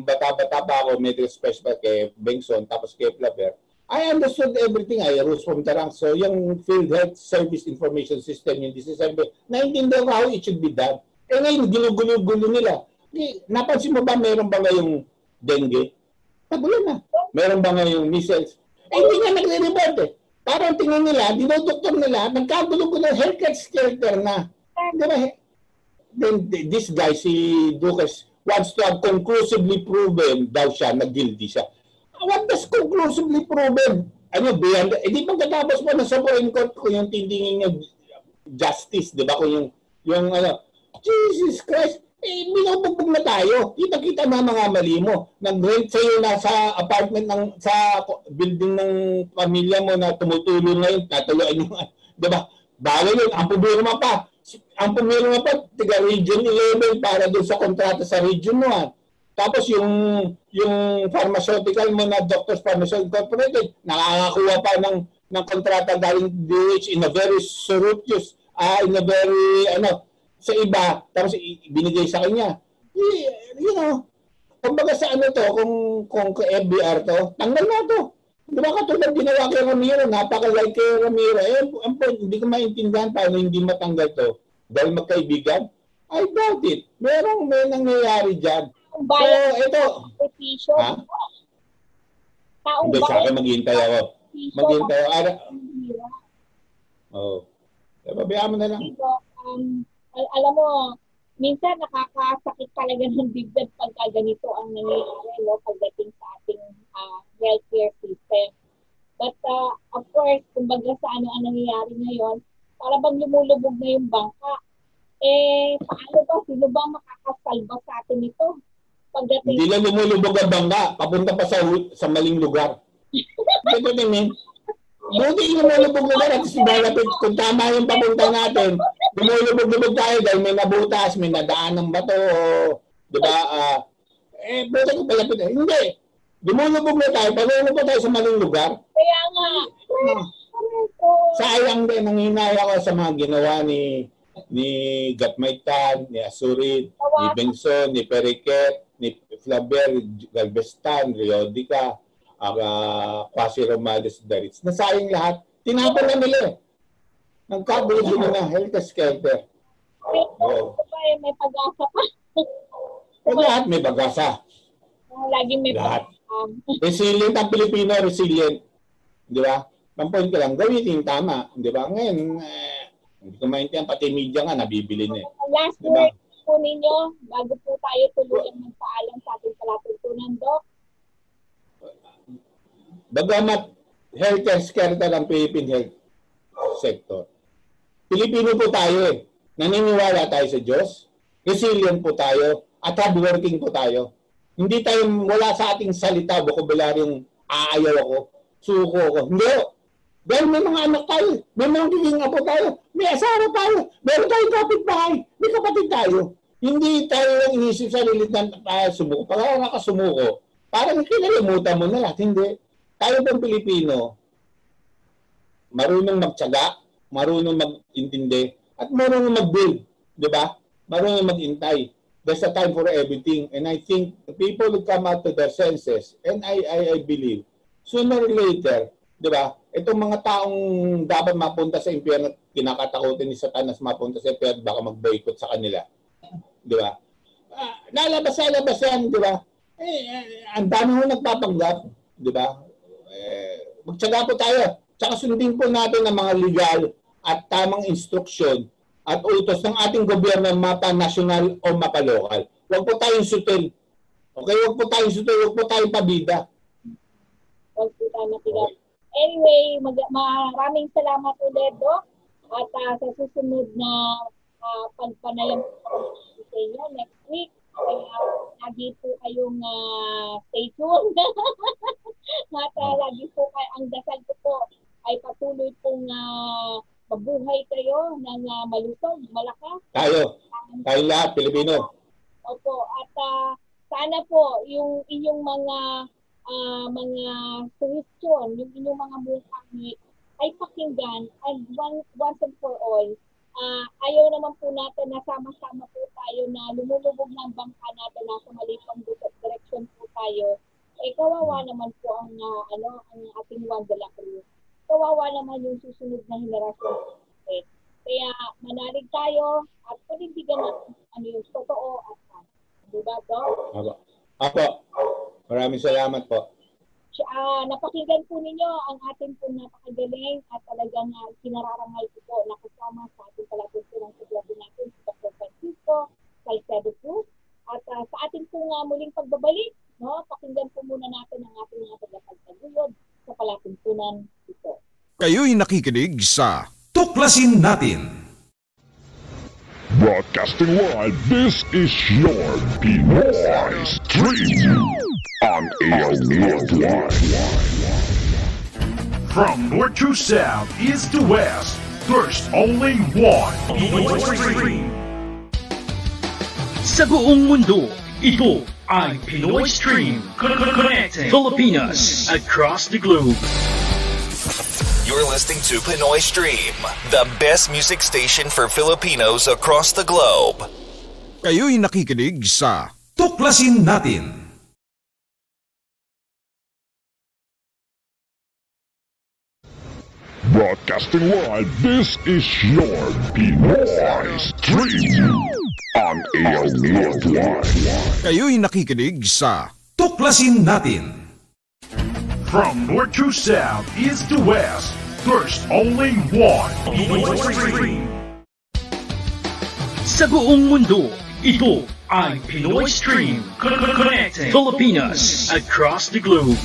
Speaker 3: bata-bata pa ako, medical specialist kay Bengson, tapos kay Flaver. I understood everything. I arose from Tarang. So, yung Field Health Service Information System, yung December, naintindihan ko how it should be done. Ngayon, ginugulo-gulo nila. Napansin mo ba, meron ba ngayong dengue? Tagulan na. Meron ba ngayong measles? Hindi nga nagre-report eh. Parang tingnan nila, dinodoktor nila, nagkagulo-gulo, health scatter na. Diba? Then, this guy, si Ducas, wants to have conclusively proven daw siya, nag-guilty siya. What does conclusively proven? Beyond, di pagkatapos mo na sa Supreme Court kung yung tindingin niya justice, di ba? Kung yung Jesus Christ, binubugbog na tayo. Kita-kita na mga mali mo. Nag-rent sa'yo na sa apartment sa building ng pamilya mo na tumutulong ngayon, tatuluan yung, di ba? Bawal yun, ang pumirma pa, tiga Region 11 para doon sa kontrata sa region mo. Tapos yung pharmaceutical mo na Doctors Pharmaceutical Incorporated, nakakakuha pa ng kontrata galing DOH in a very surreptitious, in a very, sa iba, tapos binigay sa kanya. Kumbaga sa kung FBR to, tanggal na to. Di ba katulad ginawa kay Ramiro, napaka-like kay Ramiro. Hindi ko maintindihan paano hindi matanggal to. dahil magkaibigan? I doubt it. May nangyayari dyan. So, ito. Ha? Hindi, sa akin maghihintay ako. Maghihintay ako. Oo. Pabayaan mo na lang.
Speaker 2: Alam mo, minsan nakakasakit talaga ng dibdib pagka ganito ang nangyayari, no, pagdating sa ating healthcare system. But of course, kumbaga sa ano ang nangyayari ngayon, para bang lumulubog na yung bangka. Paano ba? Sino ba makakasalba sa atin ito? Pagdating...
Speaker 3: Hindi lang lumulubog ang bangka, papunta pa sa maling lugar. Ito namin. Buti yung lumulubog na at malapit, kung tama yung papunta natin, lumulubog tayo dahil may nabutas, may nadaan ng bato, di ba? Buti kung palapit na. Hindi. Lumulubog na tayo, palulubog pa tayo sa maling lugar.
Speaker 2: Kaya nga.
Speaker 3: Sayang din, nanghinaya ko sa mga ginawa ni Gatmaitan, ni Asurid, ni Benson, ni Periquet, ni Flaber, Galvestan, Riodica, Quasi Romales, Daritz. Nasayang lahat. Tinapon na nila. Nagkabulo na helter-skelter.
Speaker 2: May pag-asa pa.
Speaker 3: Lahat may pag-asa.
Speaker 2: Laging may
Speaker 3: pag-asa. Resilient ang Pilipino, resilient. Di ba? Ang point ko lang, gawin yung tama. Di ba? Ngayon, hindi ko maintindihan, pati media nga, nabibili na eh.
Speaker 2: Last word po ninyo, bago po tayo tuluyan magpaalam sa ating palatuntunan, Doc.
Speaker 3: Bagamat healthcare skelter ang Philippine health sector. Pilipino po tayo eh. Naniniwala tayo sa Diyos, resilient po tayo, at hardworking po tayo. Hindi tayo, wala sa ating salita, vocabularyong aayaw ako, suko ako. Hindi. Dahil may mga anak tayo, may mga giging apo tayo, may asawa tayo, meron tayong kapitbahay, may kapatid tayo. Hindi tayo lang inisip sa lilitan tayo sumuko. Pag nakasumuko, parang kinalimutan mo na lahat. Hindi. Tayo bang Pilipino, marunong magtiyaga, marunong mag-intindi, at marunong mag-build. Di ba? Marunong mag-intay. There's a time for everything. And I think the people will come out to their senses. And I believe, sooner or later, di ba? Itong mga taong dapat mapunta sa impyerno, kinakatakutin ni Satanas mapunta sa impyerno, baka mag-boycott sa kanila. Di ba? Nalabas yan, di ba? Ang dami ho nagpapanggap, di ba? Magtiyaga po tayo. Tsaka sundin po natin ang mga legal at tamang instruksyon at utos ng ating gobyerno, mapa nasyonal o mapa lokal. Huwag po tayong sutil. Okay? Huwag po tayong sutil. Huwag po tayong pabida.
Speaker 2: Huwag po tayong matigas. Anyway, maraming salamat ulit, Doc. At sa susunod na pagpanayam sa inyo next week, lagi po kayong stay tuned. At lagi po kayo, ang dasal ko po ay patuloy pong mabuhay kayo ng malusog, malakas.
Speaker 3: Tayo lahat, Pilipino.
Speaker 2: Opo, at sana po yung inyong mga suggestion, yung inyong mga mungkahi ay pakinggan and once and for all. Ayaw naman po natin na sama-sama po tayo na lumulubog ng bangka natin, nasa mali pang direction po tayo. Kawawa naman po ang ating Juan de la Cruz. Kawawa naman yung susunod na henerasyon. Kaya manalig tayo at panindigan natin yung totoo at diba, Doc?
Speaker 3: Apo. Maraming salamat po.
Speaker 2: Napakinggan po ninyo ang ating po napakagaling at talagang kinararangal po na kasama sa ating palatuntunan sa blog natin si Dr. Francisco Salcedo Cruz. At sa ating po muling pagbabalik, no, pakinggan po muna natin ang ating mga tagapagtaguyod sa palatuntunan ito.
Speaker 1: Kayo'y nakikinig sa Tuklasin Natin.
Speaker 5: Broadcasting live, this is your Pinoy Stream on AL Network.
Speaker 6: From north to south, east to west, there's only one Pinoy Stream.
Speaker 7: Sa buong mundo, ito ay Pinoy Stream, connecting Filipinas across the globe.
Speaker 8: You're listening to Pinoy Stream, the best music station for Filipinos across the globe.
Speaker 1: Kayo'y nakikinig sa Tuklasin Natin.
Speaker 5: Broadcasting live, this is your Pinoy Stream on AL Worldwide.
Speaker 1: Kayo'y nakikinig sa Tuklasin Natin.
Speaker 6: From north to south, east to west, there's only one Pinoy Stream.
Speaker 7: Sa buong mundo, ito ay Pinoy Stream, connecting Filipinas across the globe.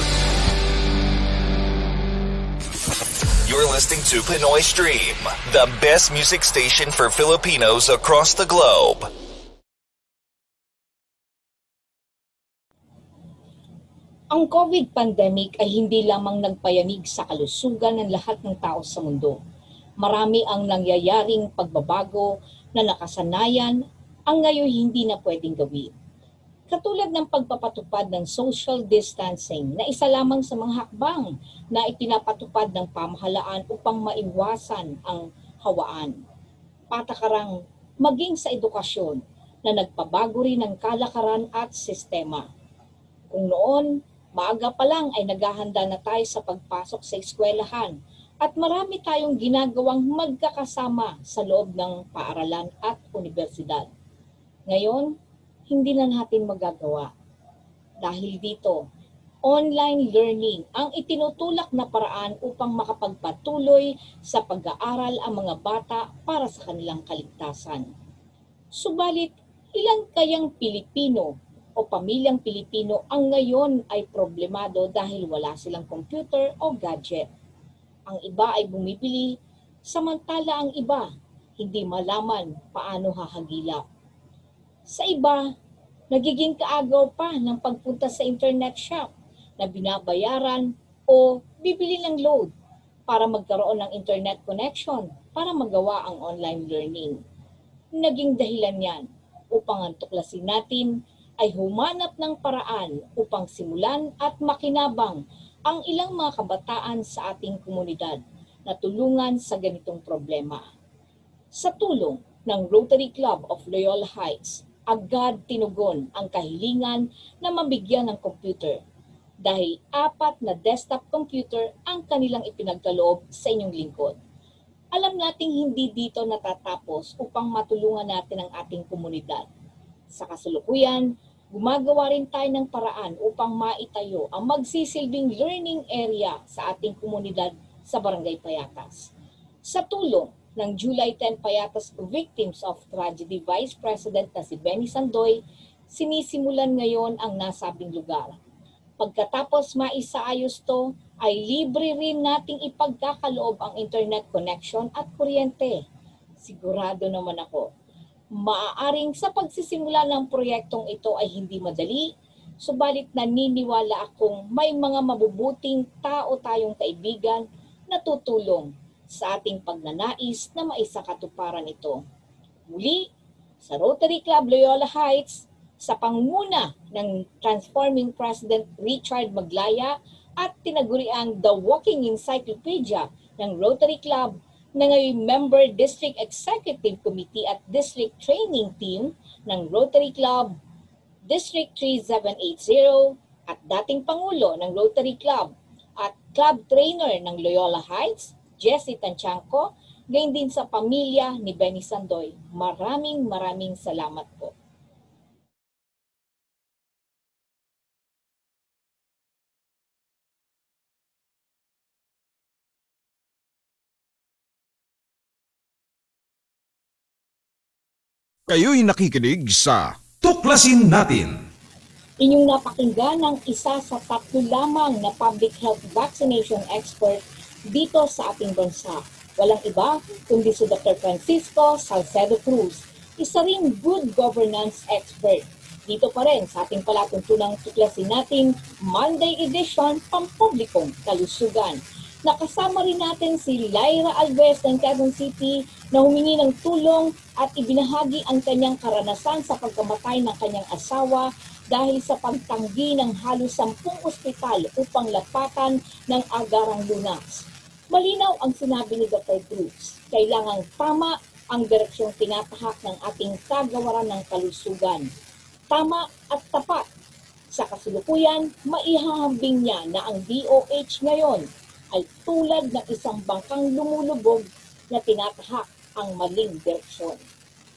Speaker 8: You're listening to Pinoy Stream, the best music station for Filipinos across the globe.
Speaker 2: Ang COVID pandemic ay hindi lamang nagpayanig sa kalusugan ng lahat ng tao sa mundo. Marami ang nangyayaring pagbabago na nakasanayan ang ngayon hindi na pwedeng gawin. Katulad ng pagpapatupad ng social distancing na isa lamang sa mga hakbang na ipinapatupad ng pamahalaan upang maiwasan ang hawaan. Patakarang maging sa edukasyon na nagpabago rin ng kalakaran at sistema. Kung noon, maaga pa lang ay naghahanda na tayo sa pagpasok sa eskwelahan at marami tayong ginagawang magkakasama sa loob ng paaralan at universidad. Ngayon, hindi na natin magagawa. Dahil dito, online learning ang itinutulak na paraan upang makapagpatuloy sa pag-aaral ang mga bata para sa kanilang kaligtasan. Subalit, ilan kayang Pilipino o pamilyang Pilipino ang ngayon ay problemado dahil wala silang computer o gadget? Ang iba ay bumibili, samantala ang iba hindi malaman paano hahagilap. Sa iba, nagiging kaagaw pa ng pagpunta sa internet shop na binabayaran o bibili ng load para magkaroon ng internet connection para magawa ang online learning. Naging dahilan yan upang ang tuklasin natin ay humanap ng paraan upang simulan at makinabang ang ilang mga kabataan sa ating komunidad na tulungan sa ganitong problema. Sa tulong ng Rotary Club of Loyola Heights, agad tinugon ang kahilingan na mabigyan ng computer dahil 4 na desktop computer ang kanilang ipinagkaloob sa inyong lingkod. Alam nating hindi dito natatapos upang matulungan natin ang ating komunidad. Sa kasalukuyan, gumagawa rin tayo ng paraan upang maitayo ang magsisilbing learning area sa ating komunidad sa Barangay Payatas. Sa tulong ng July 10 Payatas Victims of Tragedy Vice President na si Benny Sandoy, sinisimulan ngayon ang nasabing lugar. Pagkatapos maisaayos to, ay libre rin nating ipagkakaloob ang internet connection at kuryente. Sigurado naman ako, maaaring sa pagsisimula ng proyektong ito ay hindi madali, subalit naniniwala akong may mga mabubuting tao tayong kaibigan na tutulong sa ating pagnanais na maisakatuparan ito. Muli, sa Rotary Club Loyola Heights, sa pangunguna ng Transforming President Richard Maglaya at tinaguriang The Walking Encyclopedia ng Rotary Club na ngayon member District Executive Committee at District Training Team ng Rotary Club, District 3780 at dating Pangulo ng Rotary Club at Club Trainer ng Loyola Heights, Jessie Tanchanco, gayon din sa pamilya ni Benny Sandoy. Maraming salamat po.
Speaker 1: Kayo'y nakikinig sa Tuklasin Natin.
Speaker 2: Inyong napakinggan ng isa sa 3 lamang na public health vaccination expert dito sa ating bansa. Walang iba kundi si Dr. Francisco Salcedo Cruz, isa ring good governance expert. Dito pa rin sa ating palatuntunang Tuklasin Natin Monday edition pampublikong kalusugan. Nakasama rin natin si Lyra Alves ng Quezon City na humingi ng tulong at ibinahagi ang kanyang karanasan sa pagkamatay ng kanyang asawa dahil sa pagtanggi ng halos 10 ospital upang lapatan ng agarang lunas. Malinaw ang sinabi ni Dr. Cruz, kailangang tama ang direksyong tinatahak ng ating kagawaran ng kalusugan. Tama at tapat. Sa kasulukuyan, maihahambing niya na ang DOH ngayon ay tulad ng isang bangkang lumulubog na tinatahak ang maling direksyon.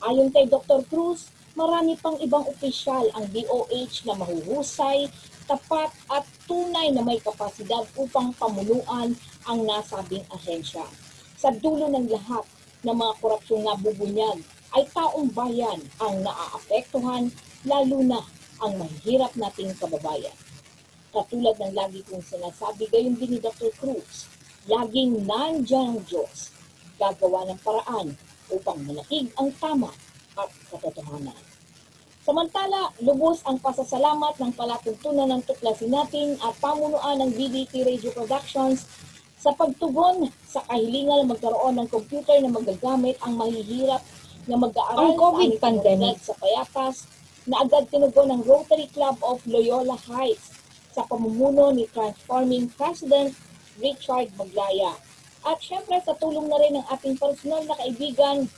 Speaker 2: Ayon kay Dr. Cruz, marami pang ibang opisyal ang DOH na mahuhusay, tapat at tunay na may kapasidad upang pamunuan ang nasabing ahensya. Sa dulo ng lahat ng mga korupsyong nabubunyag ay taong bayan ang naaapektuhan, lalo na ang mahihirap nating kababayan. Katulad ng lagi kong sinasabi, gayon din ni Dr. Cruz, laging nandiyan ang Diyos, gagawa ng paraan upang manaig ang tama at katotohanan. Samantala, lubos ang pasasalamat ng palatuntunan ng tuklasin natin at pamunuan ng BDT Radio Productions sa pagtugon sa kahilingan na magkaroon ng computer na magagamit ang mahihirap na mag-aaral
Speaker 9: Ang COVID
Speaker 2: sa
Speaker 9: pandemic
Speaker 2: sa Payatas na agad tinugon ng Rotary Club of Loyola Heights sa pamumuno ni Transforming President Richard Maglaya. At syempre sa tulong na rin ng ating personal na kaibigan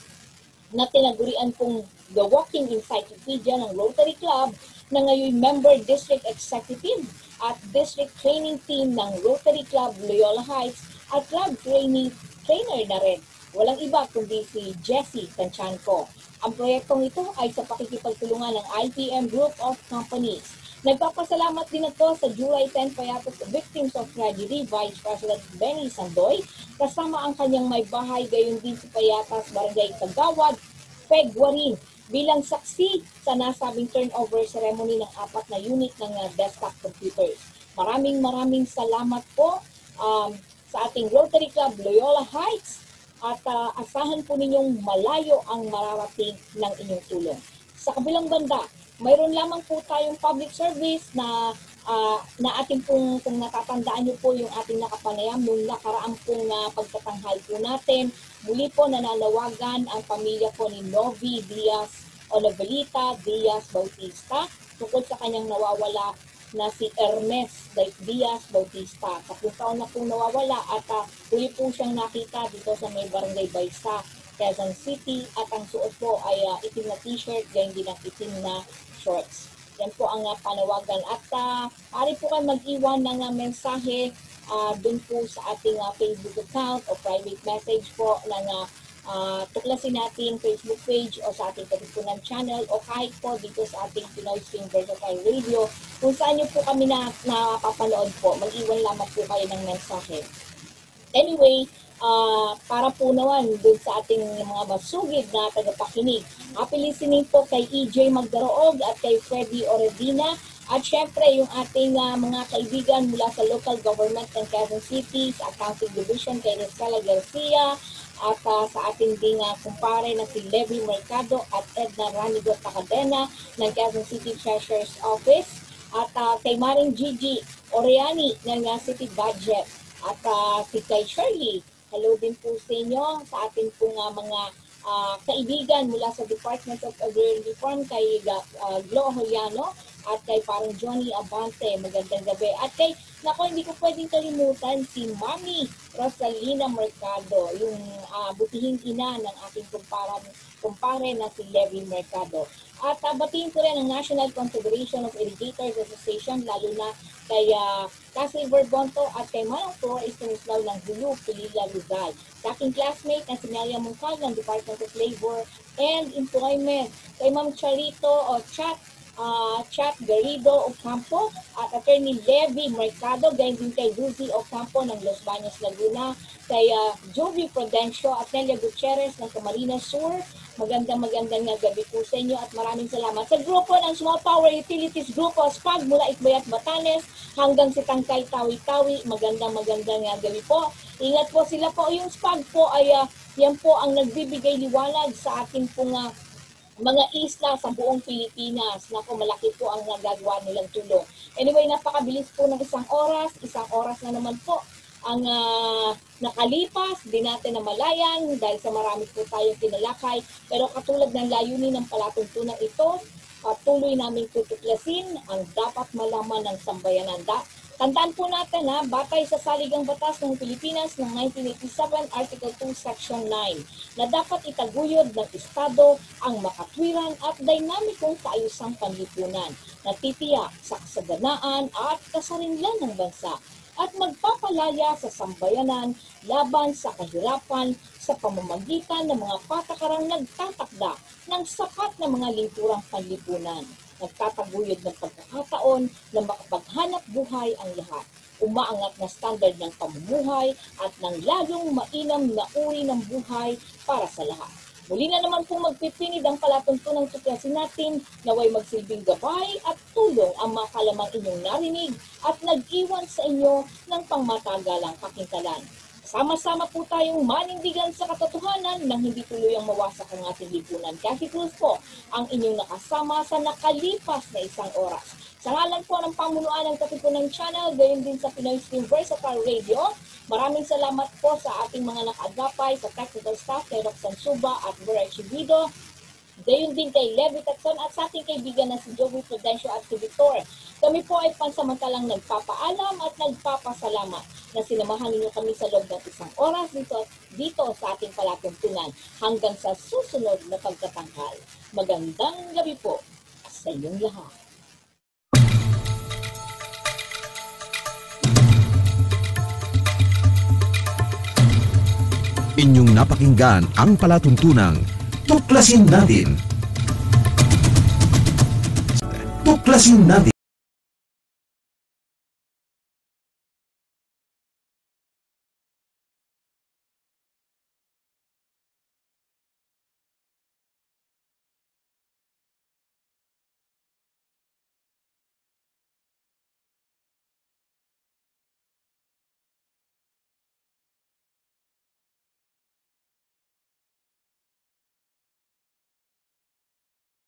Speaker 2: na tinagurian pong The Walking Encyclopedia ng Rotary Club na ngayon member district executive at district training team ng Rotary Club Loyola Heights at club trainer na rin. Walang iba kundi si Jessie Tanchanco. Ang proyektong ito ay sa pakikipagtulungan ng IPM Group of Companies. Nagpapasalamat din ako sa July 10 Payatas Victims of Tragedy Vice President Benny Sandoy kasama ang kanyang may bahay gayon din sa Payatas Barangay Kagawad, February bilang saksi sa nasabing turnover ceremony ng 4 na unit ng desktop computers. Maraming salamat po sa ating Rotary Club Loyola Heights at asahan po ninyong malayo ang mararating ng inyong tulong. Sa kabilang banda, mayroon lamang po tayong public service na ating pong, kung natatandaan niyo po yung ating nakapanayam nung nakaraang pong pagtatanghal po natin, muli po nananawagan ang pamilya po ni Novi Diaz Olavelita Diaz Bautista tungkol sa kanyang nawawala na si Ernest Diaz Bautista. 10 taon na pong nawawala at huli po siyang nakita dito sa may Barangay Baysa, Quezon City at ang suot po ay itim na t-shirt, ganyan din ang itim na shorts. Yan po ang panawagan. At maaari po kayo mag-iwan ng mensahe dun po sa ating Facebook account o private message po ng tuklasin natin Facebook page o sa ating katipunan channel o kahit po dito sa ating Pinoy Stream Versatile Radio kung saan nyo po kami napapanood po. Mag-iwan lamang po kayo ng mensahe. Anyway, para po naman dun sa ating mga masugid na tagapakinig. Happy listening po kay EJ Magdaroog at kay Freddy Oredina at syempre yung ating mga kaibigan mula sa local government ng Quezon City, sa Accounting Division kay Rizala Garcia at sa ating ding kumpare na si Levi Mercado at Edna Ranigo Tacadena ng Quezon City Treasurer's Office at kay Maring Gigi Oriani ng City Budget at si kay Shirley. Hello din po sa inyo, sa ating pong mga kaibigan mula sa Department of Agrarian Reform kay Glo Holiano at kay parang Johnny Abante. Magandang gabi. At kay, hindi ko pwedeng kalimutan si Mami Rosalina Mercado, yung butihing ina ng ating kumpare na si Levi Mercado. At batiin ko rin ang National Confederation of Irrigators Association, lalo na kay Cassie Verbonto at kay Manong Flores Stanislao ng Hulu, Pilila Rizal. Sa aking classmate na si Nelia Mungkal ng Department of Labor and Employment, kay Ma'am Charito o Chat Garrido Ocampo at Attorney Levi Mercado, ganyan din kay Lucy Ocampo ng Los Baños, Laguna, kay Jovi Prudencio at Nelia Gutierrez ng Camarines Sur. Magandang gabi po sa inyo at maraming salamat sa grupo ng Small Power Utilities Grupo SPAG mula Itbayat, Batanes hanggang si Tangkay, Tawi-Tawi. Magandang gabi po. Ingat po sila po. Yung SPAG po ay yan po ang nagbibigay liwanag sa ating pong mga isla sa buong Pilipinas. Naku, malaki po ang nagagawa nilang tulong. Anyway, napakabilis po ng isang oras na naman po ang nakalipas, di natin namalayan dahil sa marami po tayong tinalakay. Pero katulad ng layunin ng palatuntunan ito, patuloy namin tutuklasin ang dapat malaman ng sambayanan. Tandaan po natin batay sa Saligang Batas ng Pilipinas ng 1987, Article 2, Section 9, na dapat itaguyod ng Estado ang makatwiran at dinamikong kaayusang panlipunan na titiyak sa kasaganaan at kasarinlan ng bansa. at magpapalaya sa sambayanan laban sa kahirapan sa pamamagitan ng mga patakarang nagtatakda ng sapat na mga lingkurang panlipunan. Nagtataguyod ng pagkakataon na makapaghanap buhay ang lahat. Umaangat na standard ng pamumuhay at ng lalong mainam na uri ng buhay para sa lahat. Muli na naman po magpipinid ang palatuntunang tuklasin natin naway magsilbing gabay at tulong ang mga kalamang inyong narinig at nag-iwan sa inyo ng pangmatagalang kakintalan. Sama-sama po tayong manindigan sa katotohanan nang hindi tuluyang mawasak ang ating lipunan. Kathy Cruz po ang inyong nakasama sa nakalipas na isang oras. Sa ngalan po ng pamunuan ng Katipunan Channel, gayon din sa Pinoy Stream Versatile Radio, maraming salamat po sa ating mga nakaagapay sa technical staff kay Roxanne Suba at Vera Chivido, gayon din kay Levi Tatson at sa ating kaibigan na si Joey Prudencio at si Victor. Kami po ay pansamantalang nagpapaalam at nagpapasalamat na sinamahan ninyo kami sa loob ng isang oras dito sa ating palatuntunan hanggang sa susunod na pagtatanghal. Magandang gabi po sa inyong lahat.
Speaker 1: Inyong napakinggan ang palatuntunang Tuklasin Natin. Tuklasin Natin.